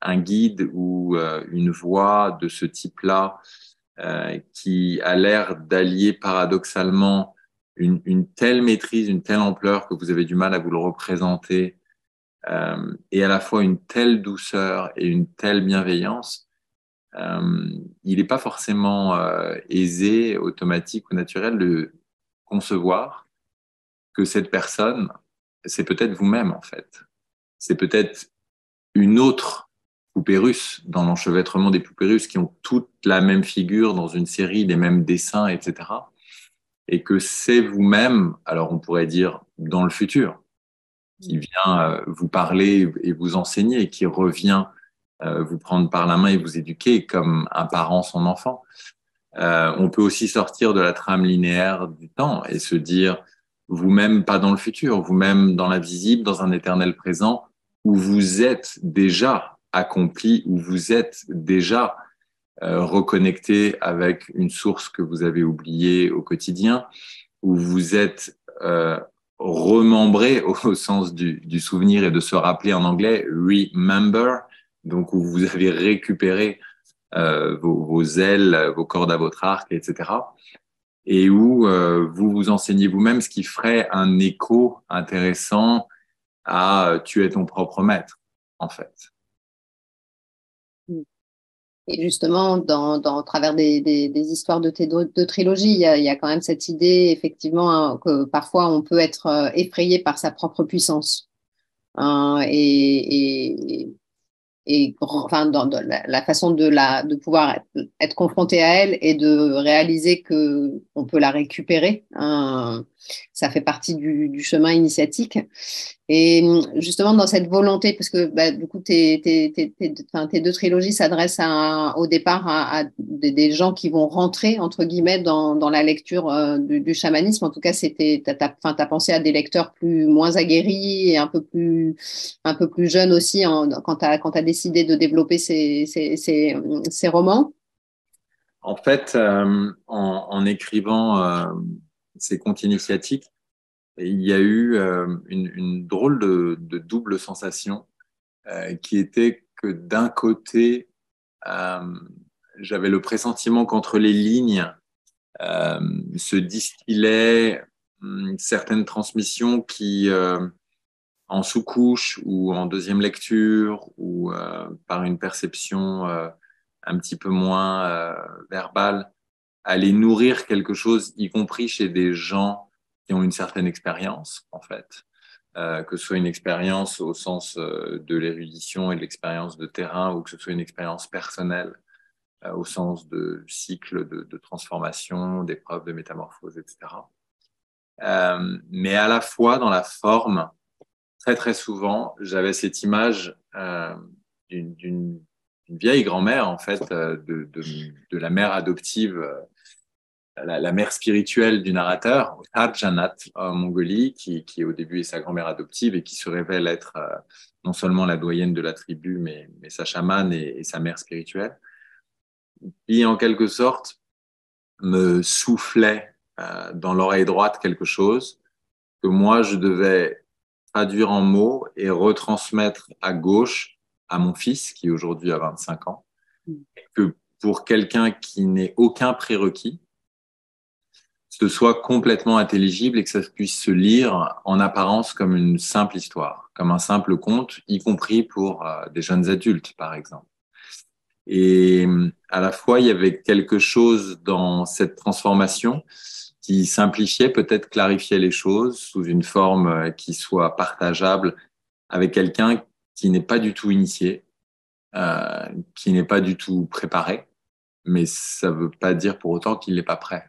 un guide ou une voix de ce type-là, qui a l'air d'allier paradoxalement une telle maîtrise, une telle ampleur que vous avez du mal à vous le représenter, et à la fois une telle douceur et une telle bienveillance, il n'est pas forcément aisé, automatique ou naturel de concevoir que cette personne, c'est peut-être vous-même en fait. C'est peut-être une autre poupée russe dans l'enchevêtrement des poupées russes qui ont toutes la même figure dans une série, les mêmes dessins, etc. Et que c'est vous-même, alors on pourrait dire dans le futur, qui vient vous parler et vous enseigner, qui revient vous prendre par la main et vous éduquer comme un parent son enfant. On peut aussi sortir de la trame linéaire du temps et se dire vous-même pas dans le futur, vous-même dans l'invisible, dans un éternel présent, où vous êtes déjà accompli, où vous êtes déjà reconnecté avec une source que vous avez oubliée au quotidien, où vous êtes remembré au sens du souvenir et de se rappeler en anglais, remember, donc où vous avez récupéré vos ailes, vos cordes à votre arc, etc. Et où vous vous enseignez vous-même, ce qui ferait un écho intéressant à tu es ton propre maître, en fait. Et justement, au travers des histoires de tes deux trilogies, il y a quand même cette idée, effectivement, hein, que parfois on peut être effrayé par sa propre puissance. Hein, enfin, dans la façon de pouvoir être confronté à elle et de réaliser que on peut la récupérer. Hein, ça fait partie du chemin initiatique. Et justement, dans cette volonté, parce que bah, du coup, enfin, tes deux trilogies s'adressent au départ à des gens qui vont rentrer, entre guillemets, dans la lecture du chamanisme. En tout cas, enfin, t'as pensé à des lecteurs moins aguerris et un peu plus jeunes aussi quand t'as décidé de développer ces romans. En fait, en écrivant ces contes initiatiques, il y a eu une drôle de double sensation qui était que d'un côté, euh, j'avais le pressentiment qu'entre les lignes euh, se distillaient certaines transmissions qui, en sous-couche ou en deuxième lecture ou par une perception un petit peu moins verbale, allaient nourrir quelque chose, y compris chez des gens qui ont une certaine expérience, en fait. Que ce soit une expérience au sens de l'érudition et de l'expérience de terrain ou que ce soit une expérience personnelle au sens de cycle de transformation, d'épreuves de métamorphose, etc. Mais à la fois dans la forme, très très souvent, j'avais cette image d'une vieille grand-mère en fait, de la mère adoptive, la mère spirituelle du narrateur, Janat en Mongolie, qui au début est sa grand-mère adoptive et qui se révèle être non seulement la doyenne de la tribu, mais sa chamane et sa mère spirituelle, qui en quelque sorte me soufflait dans l'oreille droite quelque chose que moi je devais traduire en mots et retransmettre à gauche à mon fils, qui aujourd'hui a 25 ans, que pour quelqu'un qui n'ait aucun prérequis, ce soit complètement intelligible et que ça puisse se lire en apparence comme une simple histoire, comme un simple conte, y compris pour des jeunes adultes, par exemple. Et à la fois, il y avait quelque chose dans cette transformation qui simplifiait, peut-être clarifiait les choses sous une forme qui soit partageable avec quelqu'un qui n'est pas du tout initié, qui n'est pas du tout préparé, mais ça ne veut pas dire pour autant qu'il n'est pas prêt.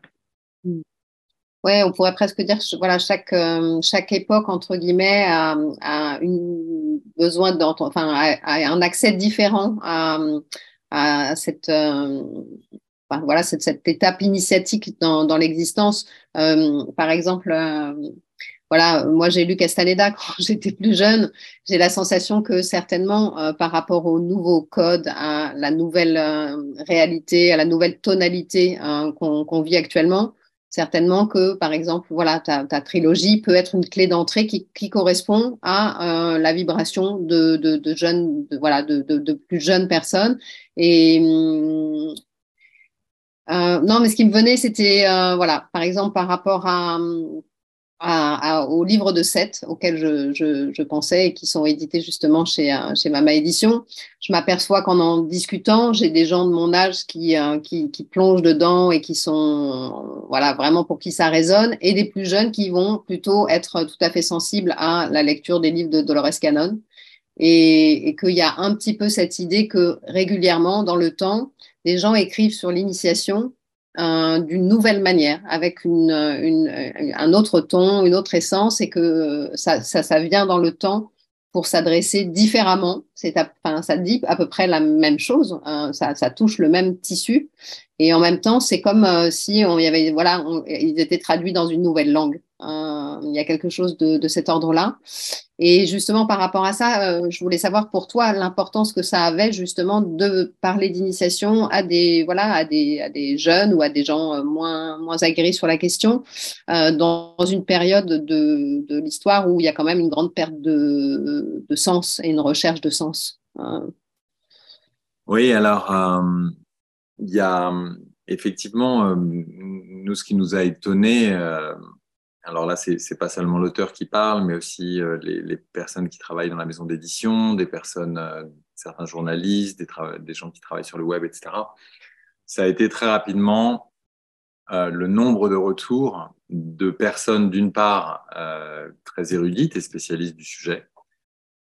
Ouais, on pourrait presque dire que voilà, chaque époque, entre guillemets, a besoin enfin, a un accès différent à cette, enfin, voilà, cette étape initiatique dans l'existence. Par exemple, voilà, moi j'ai lu Castaneda quand j'étais plus jeune. J'ai la sensation que certainement, par rapport au nouveau code, à la nouvelle réalité, à la nouvelle tonalité qu'on vit actuellement, certainement que, par exemple, voilà, ta trilogie peut être une clé d'entrée qui correspond à la vibration de jeunes, voilà, de plus jeunes personnes. Et non, mais ce qui me venait, c'était, voilà, par exemple, par rapport au livre de Seth auquel je pensais et qui sont édités justement chez Mama Édition. Je m'aperçois qu'en discutant, j'ai des gens de mon âge qui plongent dedans et qui sont, voilà, vraiment pour qui ça résonne, et des plus jeunes qui vont plutôt être tout à fait sensibles à la lecture des livres de Dolores Cannon. Et qu'il y a un petit peu cette idée que régulièrement, dans le temps, des gens écrivent sur l'initiation d'une nouvelle manière, avec un autre ton, une autre essence, et que ça vient dans le temps pour s'adresser différemment. Enfin, ça dit à peu près la même chose, ça touche le même tissu, et en même temps, c'est comme si on y avait, voilà, ils étaient traduits dans une nouvelle langue. Il y a quelque chose de cet ordre-là. Et justement, par rapport à ça, je voulais savoir pour toi l'importance que ça avait justement de parler d'initiation à des, voilà, à des jeunes ou à des gens moins aguerris sur la question, dans une période de l'histoire où il y a quand même une grande perte de sens et une recherche de sens. Oui, alors, il y a effectivement, nous, ce qui nous a étonné, alors là, c'est pas seulement l'auteur qui parle, mais aussi les personnes qui travaillent dans la maison d'édition, des personnes, certains journalistes, des gens qui travaillent sur le web, etc. Ça a été très rapidement le nombre de retours de personnes, d'une part, très érudites et spécialistes du sujet,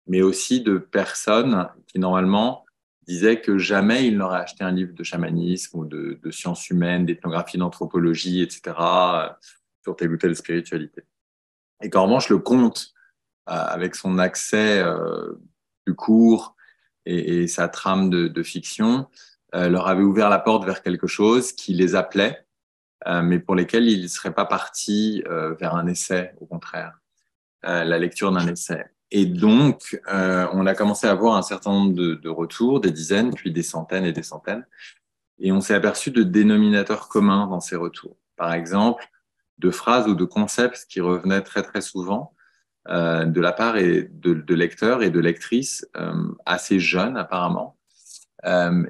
mais aussi de personnes qui, normalement, disaient que jamais ils n'auraient acheté un livre de chamanisme ou de sciences humaines, d'ethnographie, d'anthropologie, etc., sur telle ou telle spiritualité. Et qu'en revanche, le conte, avec son accès plus court et sa trame de fiction, leur avait ouvert la porte vers quelque chose qui les appelait, mais pour lesquels ils ne seraient pas partis vers un essai, au contraire, la lecture d'un essai. Et donc, on a commencé à avoir un certain nombre de retours, des dizaines, puis des centaines et des centaines. Et on s'est aperçu de dénominateurs communs dans ces retours. Par exemple, de phrases ou de concepts qui revenaient très, très souvent de la part de lecteurs et de lectrices assez jeunes, apparemment,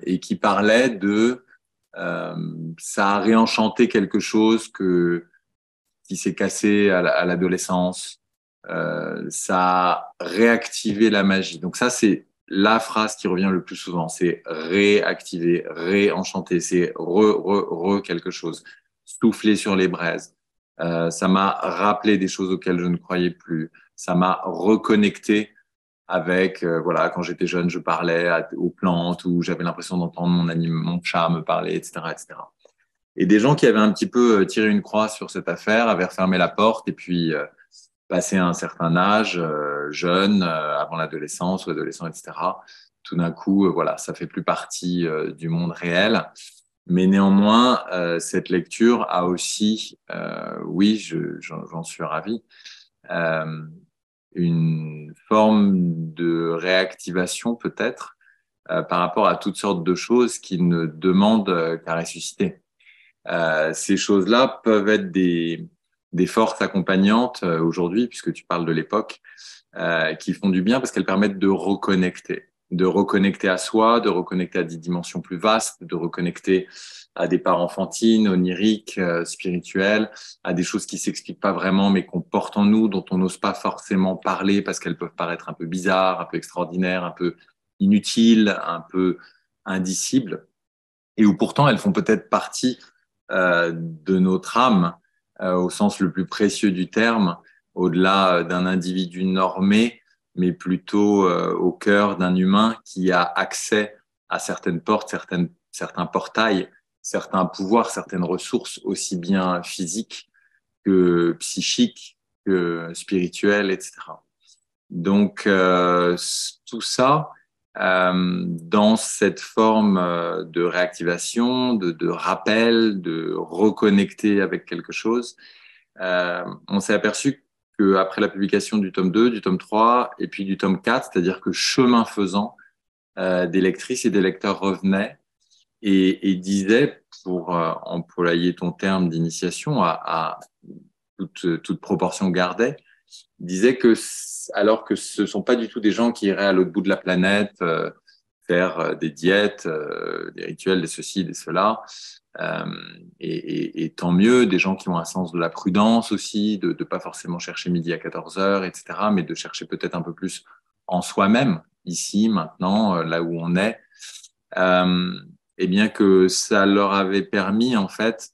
et qui parlaient de ça a réenchanté quelque chose qui s'est cassé à l'adolescence. Ça a réactivé la magie. Donc ça, c'est la phrase qui revient le plus souvent. C'est réactiver, réenchanter. C'est re quelque chose. Souffler sur les braises. Ça m'a rappelé des choses auxquelles je ne croyais plus. Ça m'a reconnecté avec, voilà, quand j'étais jeune, je parlais aux plantes ou j'avais l'impression d'entendre mon chat me parler, etc., etc. Et des gens qui avaient un petit peu tiré une croix sur cette affaire avaient refermé la porte et puis passé un certain âge, jeune, avant l'adolescence ou adolescent, etc. Tout d'un coup, voilà, ça fait plus partie du monde réel. Mais néanmoins, cette lecture a aussi, oui, j'en suis ravi, euh, une forme de réactivation peut-être par rapport à toutes sortes de choses qui ne demandent qu'à ressusciter. Ces choses-là peuvent être des forces accompagnantes aujourd'hui, puisque tu parles de l'époque, qui font du bien parce qu'elles permettent de reconnecter à soi, de reconnecter à des dimensions plus vastes, de reconnecter à des parts enfantines, oniriques, spirituelles, à des choses qui s'expliquent pas vraiment, mais qu'on porte en nous, dont on n'ose pas forcément parler parce qu'elles peuvent paraître un peu bizarres, un peu extraordinaires, un peu inutiles, un peu indicibles, et où pourtant elles font peut-être partie de notre âme, au sens le plus précieux du terme, au-delà d'un individu normé, mais plutôt au cœur d'un humain qui a accès à certaines portes, certains portails, certains pouvoirs, certaines ressources, aussi bien physiques que psychiques, que spirituelles, etc. Donc, tout ça, dans cette forme de réactivation, de rappel, de reconnecter avec quelque chose, on s'est aperçu qu'après la publication du tome 2, du tome 3 et puis du tome 4, c'est-à-dire que chemin faisant, des lectrices et des lecteurs revenaient et disaient, pour employer ton terme d'initiation, à toute proportion gardée, disait que alors que ce ne sont pas du tout des gens qui iraient à l'autre bout de la planète faire des diètes, des rituels, des ceci, des cela, euh, et tant mieux, des gens qui ont un sens de la prudence aussi, de ne pas forcément chercher midi à 14 heures, etc., mais de chercher peut-être un peu plus en soi-même, ici, maintenant, là où on est, euh, et bien que ça leur avait permis en fait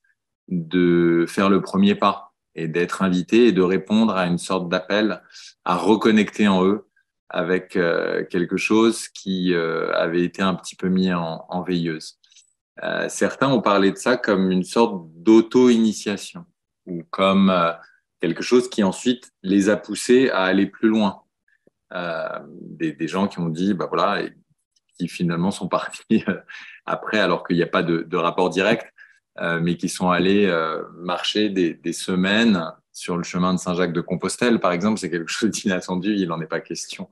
de faire le premier pas et d'être invités et de répondre à une sorte d'appel à reconnecter en eux avec quelque chose qui avait été un petit peu mis en veilleuse. Certains ont parlé de ça comme une sorte d'auto-initiation ou comme quelque chose qui ensuite les a poussés à aller plus loin. Des gens qui ont dit, bah voilà, et qui finalement sont partis après, alors qu'il n'y a pas de rapport direct, mais qui sont allés marcher des semaines sur le chemin de Saint-Jacques-de-Compostelle, par exemple. C'est quelque chose d'inattendu, il n'en est pas question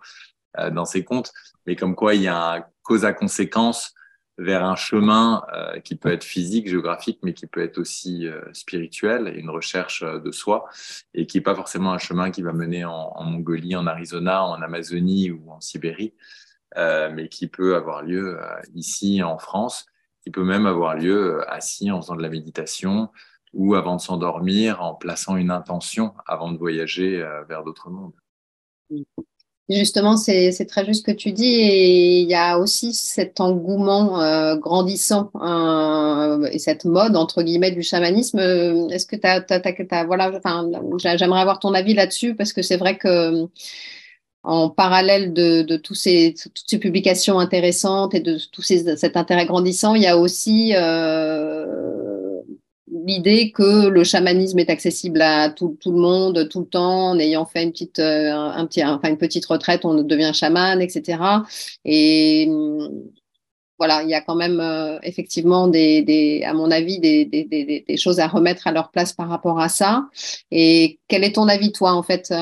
dans ces contes, mais comme quoi il y a un cause à conséquence vers un chemin qui peut être physique, géographique, mais qui peut être aussi spirituel, et une recherche de soi, et qui n'est pas forcément un chemin qui va mener en Mongolie, en Arizona, en Amazonie ou en Sibérie, mais qui peut avoir lieu ici en France, qui peut même avoir lieu assis en faisant de la méditation ou avant de s'endormir, en plaçant une intention avant de voyager vers d'autres mondes. Justement, c'est très juste ce que tu dis, et il y a aussi cet engouement grandissant et cette mode entre guillemets du chamanisme. Est-ce que voilà, enfin, j'aimerais avoir ton avis là-dessus parce que c'est vrai que en parallèle de toutes ces publications intéressantes et de cet intérêt grandissant, il y a aussi l'idée que le chamanisme est accessible à tout le monde, tout le temps, en ayant fait une petite retraite, on devient chaman, etc. Et voilà, il y a quand même effectivement à mon avis, des choses à remettre à leur place par rapport à ça. Et quel est ton avis, toi, en fait,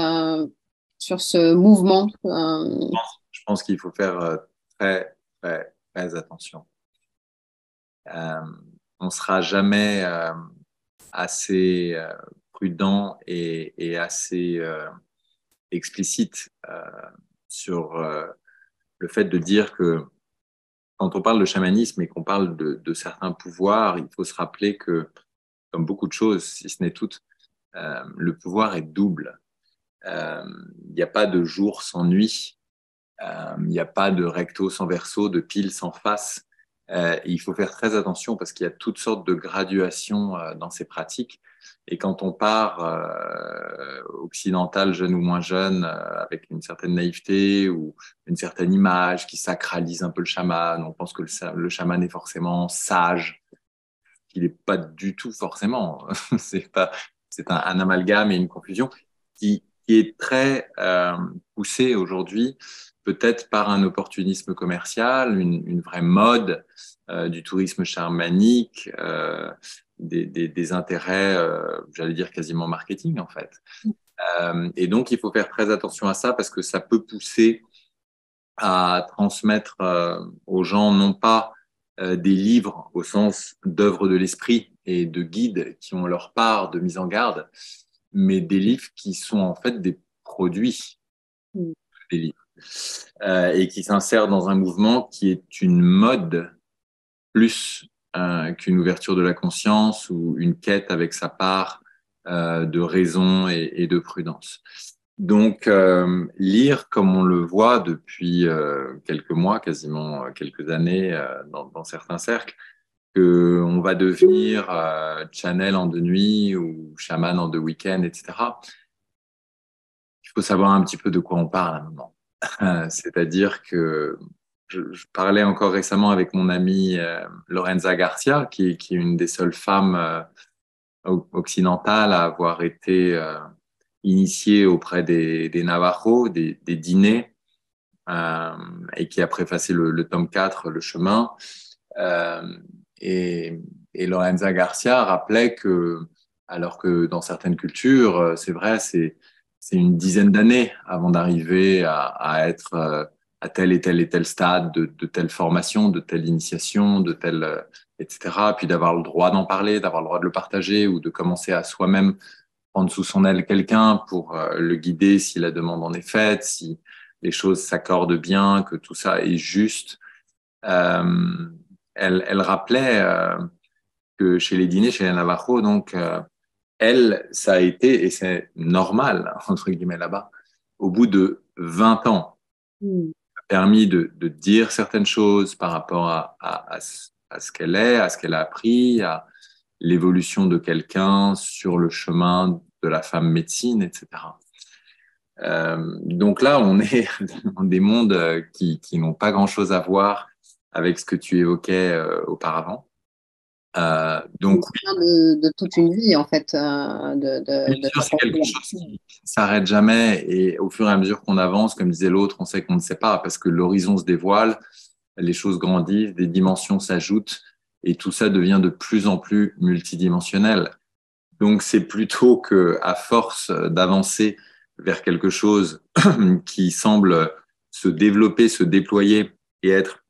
sur ce mouvement? Je pense qu'il faut faire très, très, très attention. Euh, on ne sera jamais assez prudent et assez explicite sur le fait de dire que quand on parle de chamanisme et qu'on parle de certains pouvoirs, il faut se rappeler que, comme beaucoup de choses, si ce n'est toutes, le pouvoir est double. Il n'y a pas de jour sans nuit, il n'y a pas de recto sans verso, de pile sans face. Il faut faire très attention parce qu'il y a toutes sortes de graduations dans ces pratiques. Et quand on part occidental, jeune ou moins jeune, avec une certaine naïveté ou une certaine image qui sacralise un peu le chaman, on pense que le chaman est forcément sage, qu'il n'est pas du tout forcément. C'est un amalgame et une confusion qui est très poussée aujourd'hui, peut-être par un opportunisme commercial, une vraie mode du tourisme chamanique, des intérêts, j'allais dire quasiment marketing en fait. Et donc, il faut faire très attention à ça parce que ça peut pousser à transmettre aux gens non pas des livres au sens d'œuvres de l'esprit et de guides qui ont leur part de mise en garde, mais des livres qui sont en fait des produits des livres et qui s'insèrent dans un mouvement qui est une mode plus qu'une ouverture de la conscience ou une quête avec sa part de raison et de prudence. Donc, lire comme on le voit depuis quelques mois, quasiment quelques années dans certains cercles, qu'on va devenir channel en 2 nuits ou chaman en 2 week-ends, etc. Il faut savoir un petit peu de quoi on parle à un moment. C'est-à-dire que je parlais encore récemment avec mon amie Lorenza Garcia, qui est une des seules femmes occidentales à avoir été initiée auprès des Navajos, des dîners, et qui a préfacé le tome 4, Le Chemin. Euh, et, et Lorenza Garcia rappelait que, alors que dans certaines cultures, c'est vrai, c'est une dizaine d'années avant d'arriver à être à tel et tel stade de telle formation, de telle initiation, etc. Puis d'avoir le droit d'en parler, d'avoir le droit de le partager ou de commencer à soi-même prendre sous son aile quelqu'un pour le guider si la demande en est faite, si les choses s'accordent bien, que tout ça est juste. Euh, elle rappelait que chez les dîners, chez les Navajos, donc, elle, ça a été, et c'est normal, entre guillemets, là-bas, au bout de 20 ans, a permis de dire certaines choses par rapport à ce qu'elle est, à ce qu'elle a appris, à l'évolution de quelqu'un sur le chemin de la femme médecine, etc. Donc là, on est dans des mondes qui n'ont pas grand-chose à voir avec ce que tu évoquais auparavant. Donc oui, De toute une vie, en fait, bien de sûr, c'est quelque s'accomplir. chose qui ne s'arrête jamais et au fur et à mesure qu'on avance, comme disait l'autre, on sait qu'on ne sait pas parce que l'horizon se dévoile, les choses grandissent, des dimensions s'ajoutent et tout ça devient de plus en plus multidimensionnel. Donc c'est plutôt que à force d'avancer vers quelque chose qui semble se développer, se déployer et être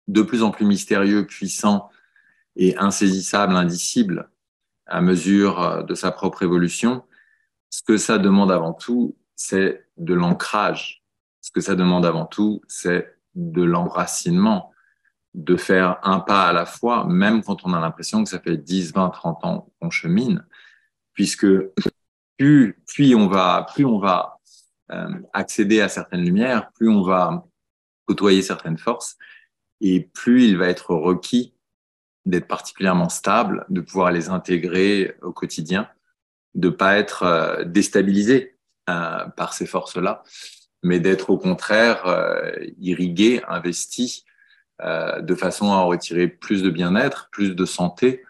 de plus en plus mystérieux, puissant et insaisissable, indicible à mesure de sa propre évolution, ce que ça demande avant tout, c'est de l'ancrage. Ce que ça demande avant tout, c'est de l'enracinement, de faire un pas à la fois, même quand on a l'impression que ça fait 10, 20, 30 ans qu'on chemine, puisque plus on va accéder à certaines lumières, plus on va côtoyer certaines forces, et plus il va être requis d'être particulièrement stable, de pouvoir les intégrer au quotidien, de pas être déstabilisé par ces forces-là, mais d'être au contraire irrigué, investi, de façon à en retirer plus de bien-être, plus de santé,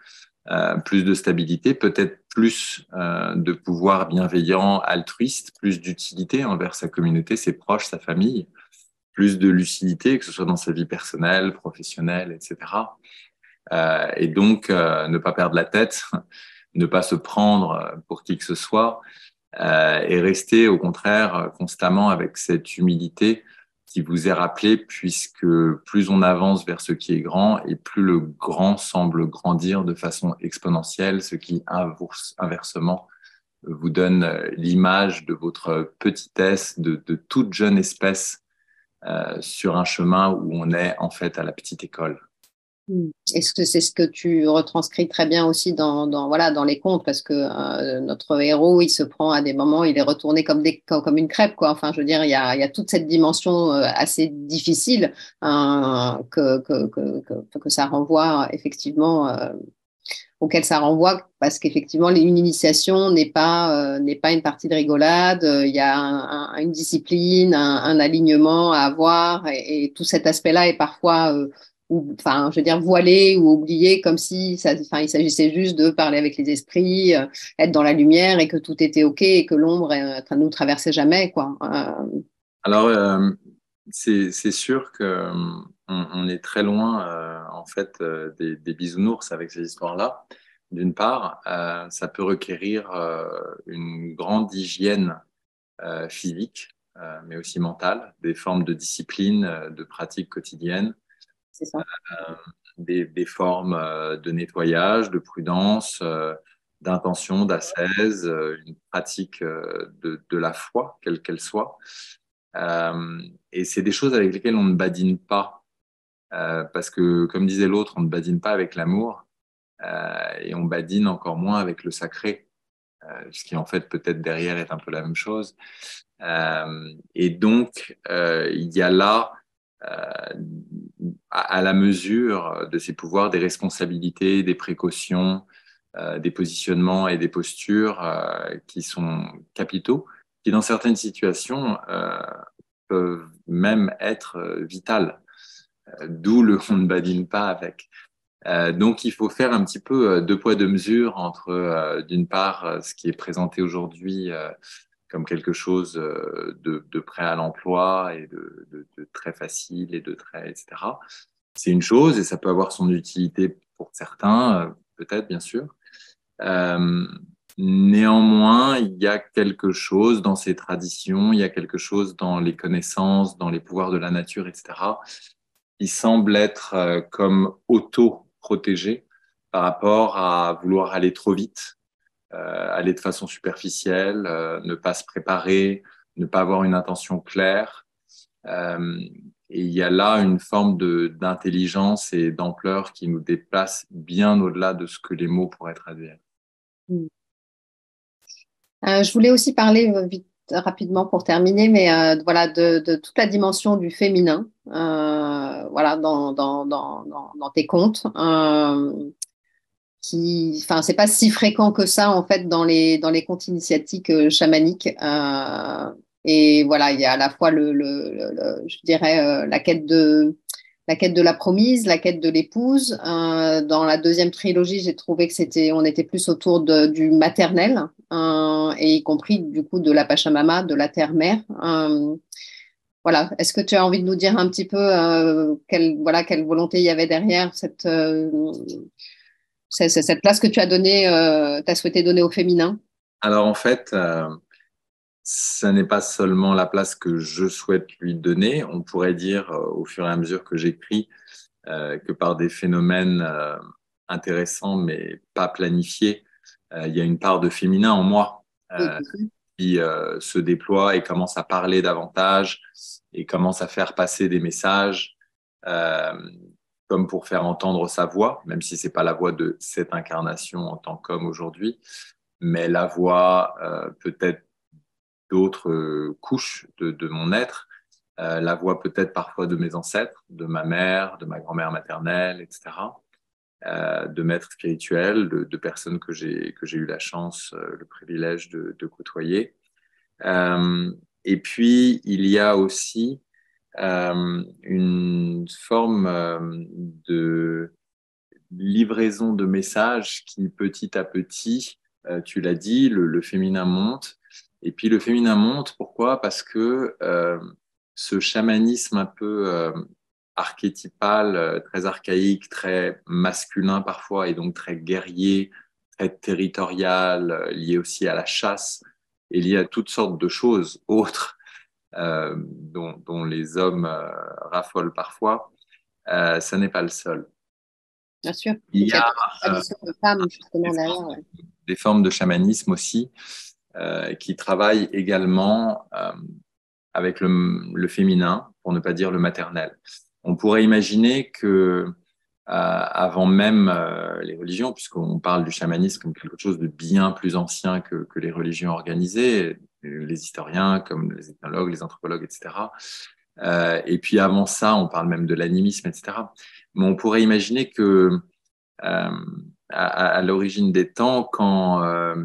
plus de stabilité, peut-être plus de pouvoir bienveillant, altruiste, plus d'utilité envers sa communauté, ses proches, sa famille, plus de lucidité, que ce soit dans sa vie personnelle, professionnelle, etc. Et donc, ne pas perdre la tête, ne pas se prendre pour qui que ce soit, et rester au contraire constamment avec cette humilité qui vous est rappelée, puisque plus on avance vers ce qui est grand, et plus le grand semble grandir de façon exponentielle, ce qui inversement vous donne l'image de votre petitesse, de toute jeune espèce sur un chemin où on est en fait à la petite école. Est-ce que c'est ce que tu retranscris très bien aussi voilà, dans les contes, parce que notre héros, il se prend à des moments, il est retourné comme une crêpe, quoi. Enfin, je veux dire, il y a toute cette dimension assez difficile que ça renvoie effectivement, auquel ça renvoie, parce qu'effectivement, une initiation n'est pas une partie de rigolade. Il y a une discipline, un alignement à avoir, et tout cet aspect-là est parfois, enfin, je veux dire, voilé ou oublié, comme si enfin, il s'agissait juste de parler avec les esprits, être dans la lumière, et que tout était OK, et que l'ombre ne nous traversait jamais, quoi. Alors, c'est sûr que on est très loin en fait des bisounours avec ces histoires-là. D'une part, ça peut requérir une grande hygiène physique, mais aussi mentale, des formes de discipline, de pratiques quotidiennes, C'est ça. des formes de nettoyage, de prudence, d'intention, d'ascèse, une pratique de la foi, quelle qu'elle soit. Et c'est des choses avec lesquelles on ne badine pas, parce que, comme disait l'autre, on ne badine pas avec l'amour, et on badine encore moins avec le sacré, ce qui en fait peut-être derrière est un peu la même chose. Et donc, il y a là, à la mesure de ces pouvoirs, des responsabilités, des précautions, des positionnements et des postures qui sont capitaux, qui dans certaines situations peuvent même être vitales, d'où le on ne badine pas avec. Donc, il faut faire un petit peu deux poids, deux mesures entre, d'une part, ce qui est présenté aujourd'hui comme quelque chose de prêt à l'emploi et de très facile et de très, etc. C'est une chose et ça peut avoir son utilité pour certains, peut-être, bien sûr. Euh, Néanmoins, il y a quelque chose dans ces traditions, il y a quelque chose dans les connaissances, dans les pouvoirs de la nature, etc., qui semble être comme auto-protégé par rapport à vouloir aller trop vite, aller de façon superficielle, ne pas se préparer, ne pas avoir une intention claire. Euh, et il y a là une forme d'intelligence et d'ampleur qui nous dépasse bien au-delà de ce que les mots pourraient traduire. Je voulais aussi parler vite, rapidement pour terminer, mais voilà, de toute la dimension du féminin, voilà, dans tes contes, enfin, c'est pas si fréquent que ça en fait dans les contes initiatiques chamaniques. Et voilà, il y a à la fois je dirais la quête de la promise, la quête de l'épouse. Dans la deuxième trilogie, j'ai trouvé que on était plus autour du maternel, et y compris du coup de la Pachamama, de la terre-mère. Voilà. Est-ce que tu as envie de nous dire un petit peu quelle volonté il y avait derrière cette place que tu as souhaité donner au féminin? Alors en fait, ça n'est pas seulement la place que je souhaite lui donner. On pourrait dire, au fur et à mesure que j'écris, que par des phénomènes intéressants mais pas planifiés, il y a une part de féminin en moi Oui, euh, bien sûr. qui se déploie et commence à parler davantage et commence à faire passer des messages, euh, comme pour faire entendre sa voix, même si c'est pas la voix de cette incarnation en tant qu'homme aujourd'hui, mais la voix peut-être d'autres couches de mon être, la voix peut-être parfois de mes ancêtres, de ma mère, de ma grand-mère maternelle, etc., de maîtres spirituels, de personnes que j'ai eu la chance, le privilège de côtoyer. Et puis, il y a aussi une forme de livraison de messages qui, petit à petit, tu l'as dit, le féminin monte. Et puis, le féminin monte, pourquoi? Parce que ce chamanisme un peu archétypal, très archaïque, très masculin parfois, et donc très guerrier, très territorial, lié aussi à la chasse, et lié à toutes sortes de choses autres dont les hommes raffolent parfois, ça n'est pas le seul. Bien sûr. Il Et y qu'il y a a toute une tradition de femmes justement derrière. Ouais. des formes de chamanisme aussi qui travaillent également avec le féminin, pour ne pas dire le maternel. On pourrait imaginer que avant même les religions, puisqu'on parle du chamanisme comme quelque chose de bien plus ancien que les religions organisées, les historiens comme les ethnologues, les anthropologues, etc. Et puis avant ça, on parle même de l'animisme, etc. Mais on pourrait imaginer que euh, à l'origine des temps, quand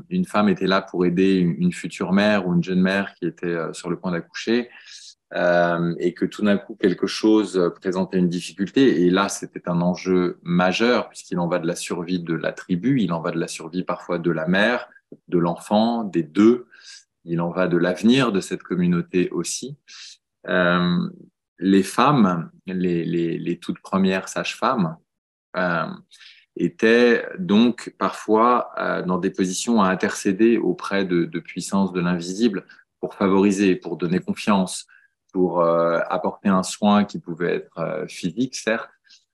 une femme était là pour aider une future mère ou une jeune mère qui était sur le point d'accoucher, et que tout d'un coup quelque chose présentait une difficulté, et là c'était un enjeu majeur puisqu'il en va de la survie de la tribu, il en va de la survie parfois de la mère, de l'enfant, des deux, il en va de l'avenir de cette communauté aussi. Euh, les femmes, les toutes premières sages-femmes, euh, étaient donc parfois dans des positions à intercéder auprès de puissances de l'invisible pour favoriser, pour donner confiance, pour apporter un soin qui pouvait être physique, certes,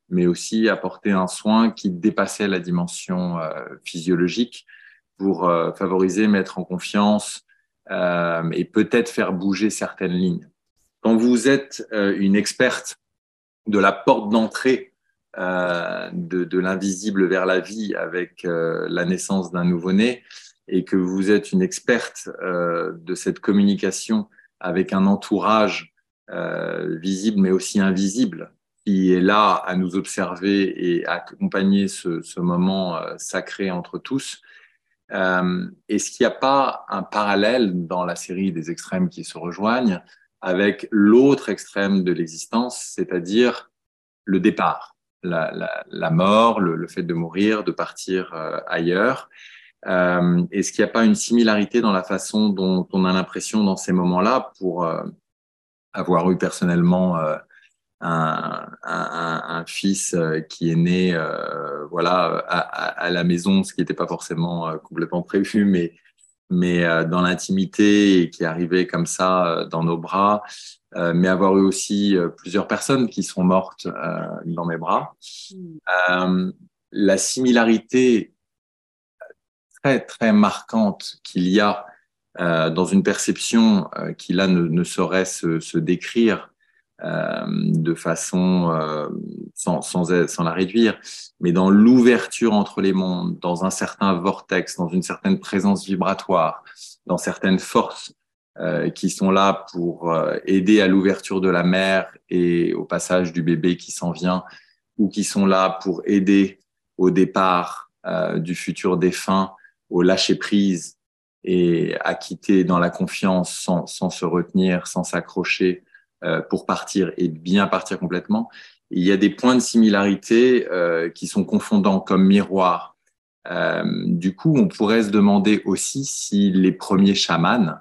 mais aussi apporter un soin qui dépassait la dimension physiologique pour favoriser, mettre en confiance et peut-être faire bouger certaines lignes. Quand vous êtes une experte de la porte d'entrée de l'invisible vers la vie avec la naissance d'un nouveau-né et que vous êtes une experte de cette communication avec un entourage visible mais aussi invisible qui est là à nous observer et à accompagner ce moment sacré entre tous. Est-ce qu'il n'y a pas un parallèle dans la série des extrêmes qui se rejoignent avec l'autre extrême de l'existence, c'est-à-dire le départ, la mort, le fait de mourir, de partir ailleurs. Est-ce qu'il n'y a pas une similarité dans la façon dont on a l'impression dans ces moments-là, pour avoir eu personnellement un fils qui est né voilà, à la maison, ce qui n'était pas forcément complètement prévu, mais dans l'intimité et qui est arrivé comme ça dans nos bras, mais avoir eu aussi plusieurs personnes qui sont mortes dans mes bras. Euh, la similarité très, très marquante qu'il y a dans une perception qui là ne saurait se décrire de façon sans la réduire, mais dans l'ouverture entre les mondes, dans un certain vortex, dans une certaine présence vibratoire, dans certaines forces qui sont là pour aider à l'ouverture de la mer et au passage du bébé qui s'en vient, ou qui sont là pour aider au départ du futur défunt, au lâcher prise et à quitter dans la confiance sans se retenir, sans s'accrocher pour partir et bien partir complètement. Il y a des points de similarité qui sont confondants comme miroir. Du coup, on pourrait se demander aussi si les premiers chamans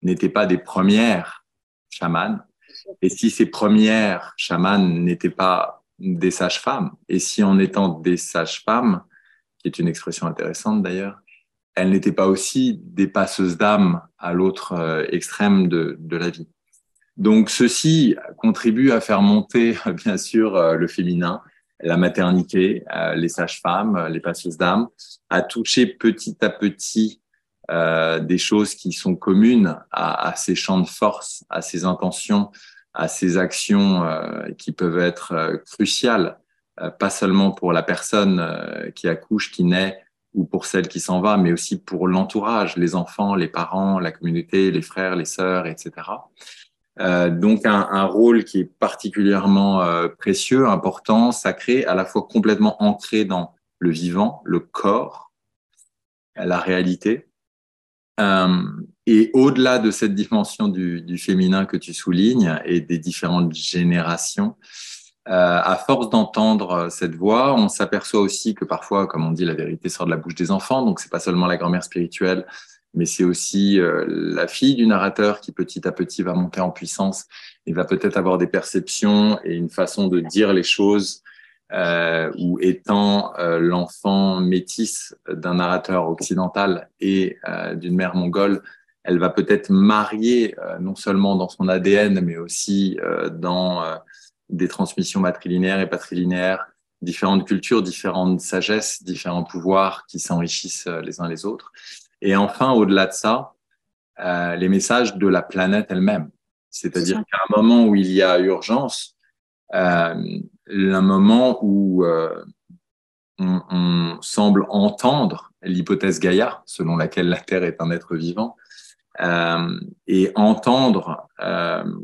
n'étaient pas des premières chamanes et si ces premières chamanes n'étaient pas des sages-femmes. Et si en étant des sages-femmes, qui est une expression intéressante d'ailleurs, elles n'étaient pas aussi des passeuses d'âme à l'autre extrême de la vie. Donc, ceci contribue à faire monter, bien sûr, le féminin, la maternité, les sages-femmes, les passeuses d'âme, à toucher petit à petit des choses qui sont communes à ces champs de force, à ces intentions, à ces actions qui peuvent être cruciales, pas seulement pour la personne qui accouche, qui naît, ou pour celle qui s'en va, mais aussi pour l'entourage, les enfants, les parents, la communauté, les frères, les sœurs, etc. Donc un rôle qui est particulièrement précieux, important, sacré, à la fois complètement ancré dans le vivant, le corps, la réalité. Et au-delà de cette dimension du féminin que tu soulignes et des différentes générations, à force d'entendre cette voix, on s'aperçoit aussi que parfois, comme on dit, la vérité sort de la bouche des enfants. Donc, c'est pas seulement la grand-mère spirituelle, mais c'est aussi la fille du narrateur qui petit à petit va monter en puissance et va peut-être avoir des perceptions et une façon de dire les choses où étant l'enfant métisse d'un narrateur occidental et d'une mère mongole, elle va peut-être marier non seulement dans son ADN, mais aussi dans des transmissions matrilinéaires et patrilinéaires, différentes cultures, différentes sagesses, différents pouvoirs qui s'enrichissent les uns les autres. Et enfin, au-delà de ça, les messages de la planète elle-même. C'est-à-dire qu'à un moment où il y a urgence, un moment où on semble entendre l'hypothèse Gaïa, selon laquelle la Terre est un être vivant, et entendre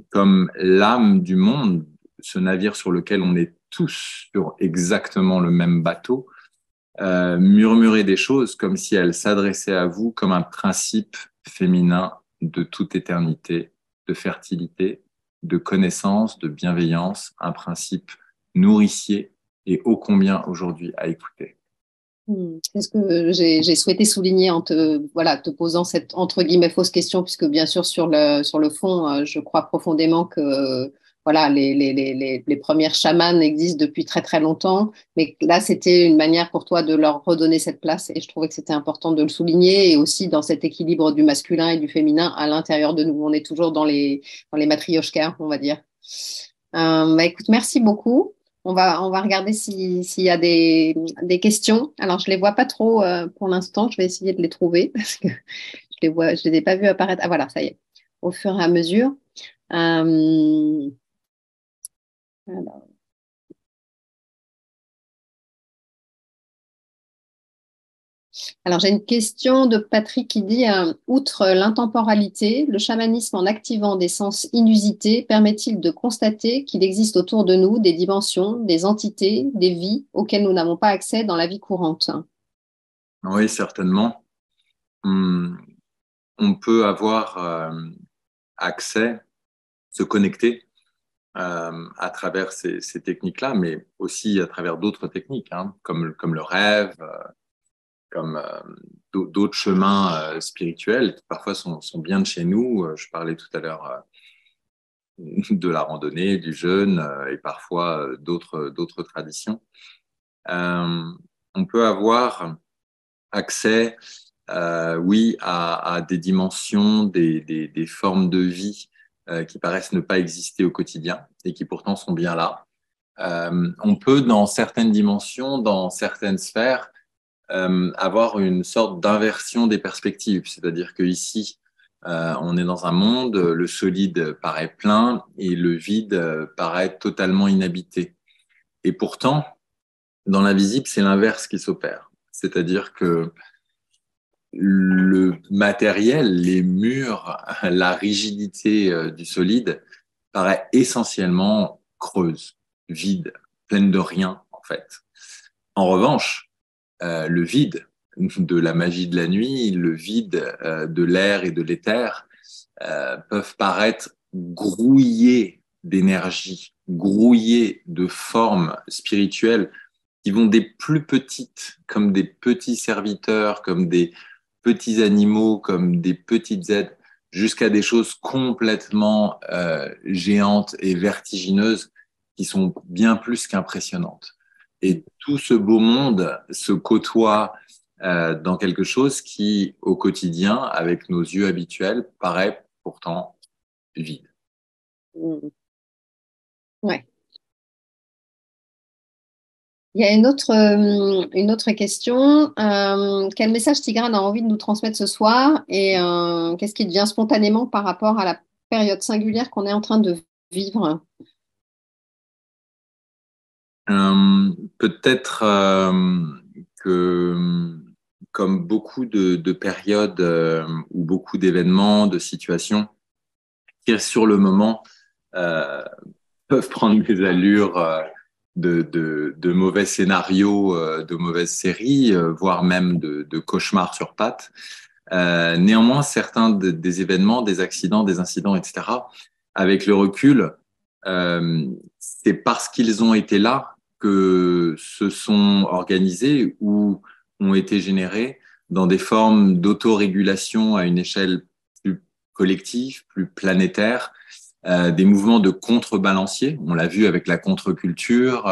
comme l'âme du monde, ce navire sur lequel on est tous sur exactement le même bateau, murmurer des choses comme si elle s'adressait à vous comme un principe féminin de toute éternité, de fertilité, de connaissance, de bienveillance, un principe nourricier et ô combien aujourd'hui à écouter. C'est ce que j'ai souhaité souligner en te posant cette entre guillemets fausse question, puisque bien sûr sur le fond, je crois profondément que voilà, les premières chamanes existent depuis très très longtemps, mais là c'était une manière pour toi de leur redonner cette place, et je trouvais que c'était important de le souligner, et aussi dans cet équilibre du masculin et du féminin à l'intérieur de nous. On est toujours dans les matrioshkas, on va dire. Bah, écoute, merci beaucoup. On va regarder s'il y a des questions. Alors, je ne les vois pas trop pour l'instant. Je vais essayer de les trouver parce que je les ai pas vues apparaître. Ah, voilà, ça y est, au fur et à mesure. Euh, alors, j'ai une question de Patrick qui dit, outre l'intemporalité, le chamanisme en activant des sens inusités permet-il de constater qu'il existe autour de nous des dimensions, des entités, des vies auxquelles nous n'avons pas accès dans la vie courante? Oui, certainement. On peut avoir accès, se connecter à travers ces techniques-là, mais aussi à travers d'autres techniques, hein, comme le rêve, comme d'autres chemins spirituels qui parfois sont bien de chez nous. Je parlais tout à l'heure de la randonnée, du jeûne et parfois d'autres traditions. On peut avoir accès, oui, à des dimensions, des formes de vie qui paraissent ne pas exister au quotidien et qui pourtant sont bien là. On peut, dans certaines dimensions, dans certaines sphères, avoir une sorte d'inversion des perspectives. C'est-à-dire qu'ici, on est dans un monde, le solide paraît plein et le vide paraît totalement inhabité. Et pourtant, dans l'invisible, c'est l'inverse qui s'opère. C'est-à-dire que le matériel, les murs, la rigidité du solide paraît essentiellement creuse, vide, pleine de rien, en fait. En revanche, le vide de la magie de la nuit, le vide de l'air et de l'éther peuvent paraître grouillés d'énergie, grouillés de formes spirituelles qui vont des plus petites, comme des petits serviteurs, comme des petits animaux, comme des petites aides, jusqu'à des choses complètement géantes et vertigineuses qui sont bien plus qu'impressionnantes. Et tout ce beau monde se côtoie dans quelque chose qui, au quotidien, avec nos yeux habituels, paraît pourtant vide. Mm. Ouais. Il y a une autre question. Quel message Tigrane a envie de nous transmettre ce soir et qu'est-ce qui devient spontanément par rapport à la période singulière qu'on est en train de vivre? Peut-être que, comme beaucoup de périodes ou beaucoup d'événements, de situations qui, sur le moment, euh, peuvent prendre des allures de mauvais scénarios, de mauvaises séries, voire même de cauchemars sur pattes. Néanmoins, certains des événements, des accidents, des incidents, etc., avec le recul, c'est parce qu'ils ont été là que se sont organisés ou ont été générés dans des formes d'autorégulation à une échelle plus collective, plus planétaire, des mouvements de contrebalancier. On l'a vu avec la contre-culture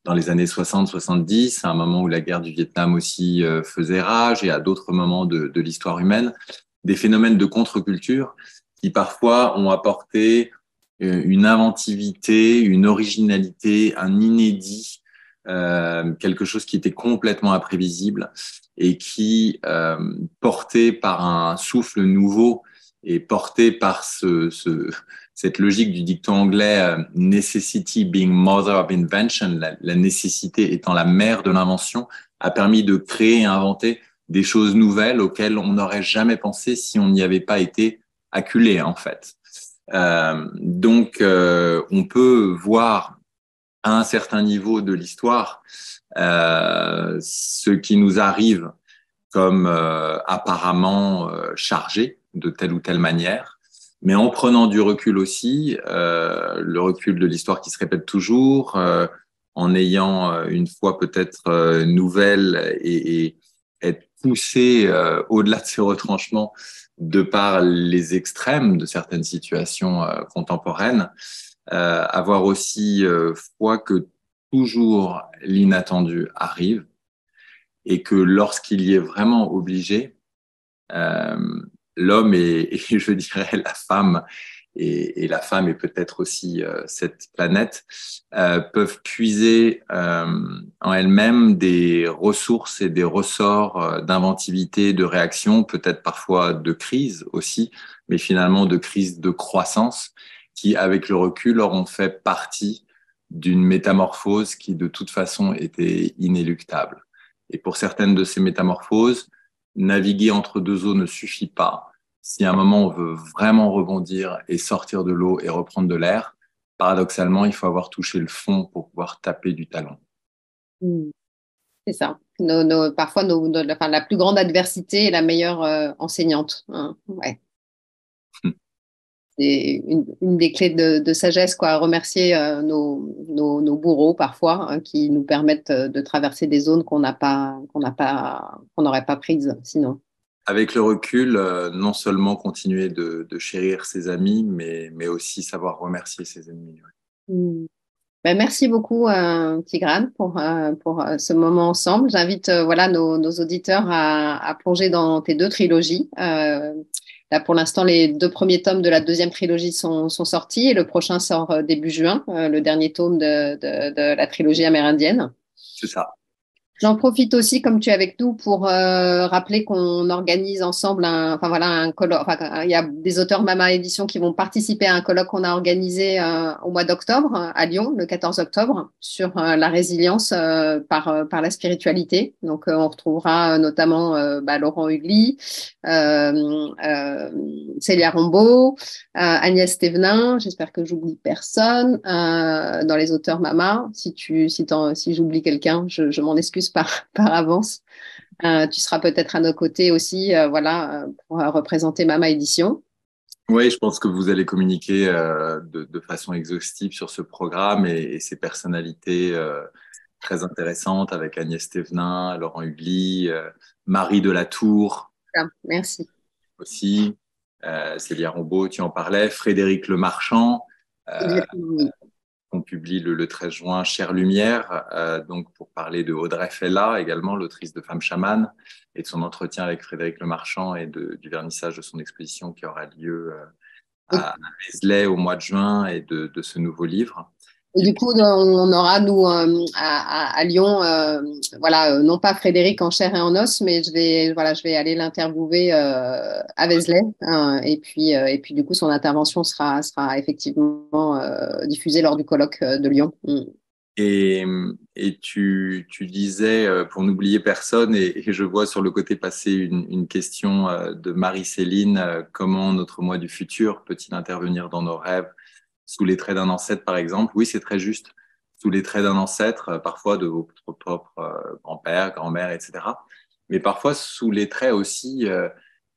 dans les années 60-70, à un moment où la guerre du Vietnam aussi faisait rage et à d'autres moments de l'histoire humaine, des phénomènes de contre-culture qui parfois ont apporté une inventivité, une originalité, un inédit, quelque chose qui était complètement imprévisible et qui, porté par un souffle nouveau, et porté par cette logique du dicton anglais necessity being mother of invention, la nécessité étant la mère de l'invention, a permis de créer et inventer des choses nouvelles auxquelles on n'aurait jamais pensé si on n'y avait pas été acculé, en fait. Donc, on peut voir à un certain niveau de l'histoire ce qui nous arrive comme apparemment chargé de telle ou telle manière, mais en prenant du recul aussi, le recul de l'histoire qui se répète toujours, en ayant une foi peut-être nouvelle et être poussé au-delà de ses retranchements de par les extrêmes de certaines situations contemporaines, avoir aussi foi que toujours l'inattendu arrive et que lorsqu'il y est vraiment obligé, euh, l'homme et je dirais la femme, et la femme est peut-être aussi cette planète, peuvent puiser en elles-mêmes des ressources et des ressorts d'inventivité, de réaction, peut-être parfois de crise aussi, mais finalement de crise de croissance, qui, avec le recul, auront fait partie d'une métamorphose qui, de toute façon, était inéluctable. Et pour certaines de ces métamorphoses, naviguer entre deux eaux ne suffit pas. Si à un moment on veut vraiment rebondir et sortir de l'eau et reprendre de l'air, paradoxalement, il faut avoir touché le fond pour pouvoir taper du talon. Mm. C'est ça. Parfois, enfin, la plus grande adversité est la meilleure enseignante, hein. Ouais. C'est une des clés de sagesse, quoi. Remercier nos bourreaux parfois, hein, qui nous permettent de traverser des zones qu'on n'aurait pas prises sinon. Avec le recul, non seulement continuer de chérir ses amis, mais aussi savoir remercier ses ennemis. Ouais. Mm. Ben, merci beaucoup, Tigrane, pour ce moment ensemble. J'invite voilà, nos auditeurs à plonger dans tes deux trilogies. Là, pour l'instant, les deux premiers tomes de la deuxième trilogie sont sortis et le prochain sort début juin, le dernier tome de la trilogie amérindienne. C'est ça. J'en profite aussi, comme tu es avec nous, pour rappeler qu'on organise ensemble enfin voilà, un colloque. Enfin, il y a des auteurs Mama Édition qui vont participer à un colloque qu'on a organisé au mois d'octobre à Lyon, le 14 octobre, sur la résilience par la spiritualité. Donc, on retrouvera notamment Laurent Hugli, euh, Célia Rombaud, Agnès Thévenin. J'espère que j'oublie personne dans les auteurs Mama. Si j'oublie quelqu'un, je m'en excuse par avance. Tu seras peut-être à nos côtés aussi, voilà, pour représenter Mama Édition. Oui, je pense que vous allez communiquer de façon exhaustive sur ce programme et ces personnalités très intéressantes avec Agnès Thévenin, Laurent Hugli, Marie Delatour Ah, merci. aussi, Célia Rombaud, tu en parlais, Frédéric Lemarchand, euh, Exactement, oui. qu'on publie le 13 juin, Chère Lumière, donc pour parler de Audrey Fella, également l'autrice de Femme chamane, et de son entretien avec Frédéric Lemarchand et du vernissage de son exposition qui aura lieu Et, à Vézelay au mois de juin et de ce nouveau livre. et Et du puis, coup, on aura, nous, à Lyon, voilà, non pas Frédéric en chair et en os, mais je vais aller l'interviewer à Vézelay. Et puis, du coup, son intervention sera effectivement diffusée lors du colloque de Lyon. Mm. et, et tu disais, pour n'oublier personne, et je vois sur le côté passer une question de Marie-Céline, comment notre moi du futur peut-il intervenir dans nos rêves sous les traits d'un ancêtre, par exemple? Oui, c'est très juste. Sous les traits d'un ancêtre, parfois de votre propre grand-père, grand-mère, etc. Mais parfois sous les traits aussi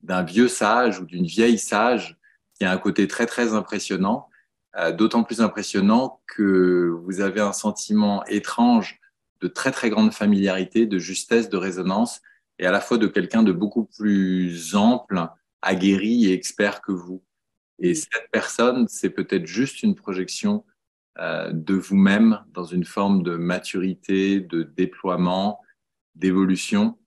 d'un vieux sage ou d'une vieille sage qui a un côté très, très impressionnant, d'autant plus impressionnant que vous avez un sentiment étrange de très, très grande familiarité, de justesse, de résonance, et à la fois de quelqu'un de beaucoup plus ample, aguerri et expert que vous. Et cette personne, c'est peut-être juste une projection de vous-même dans une forme de maturité, de déploiement, d'évolution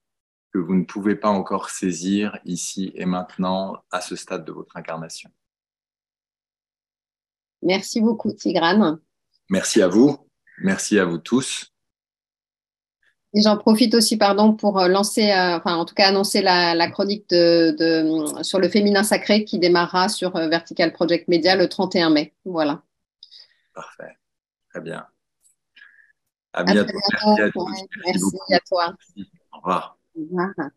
que vous ne pouvez pas encore saisir ici et maintenant à ce stade de votre incarnation. Merci beaucoup, Tigrane. Merci à vous tous. Et j'en profite aussi, pardon, pour lancer, enfin en tout cas annoncer la chronique sur le féminin sacré qui démarrera sur Vertical Project Media le 31 mai. Voilà. Parfait. Très bien. À À très bientôt. Merci bientôt. à tous. Ouais, Merci merci beaucoup. à toi. Merci. Au revoir. Au revoir.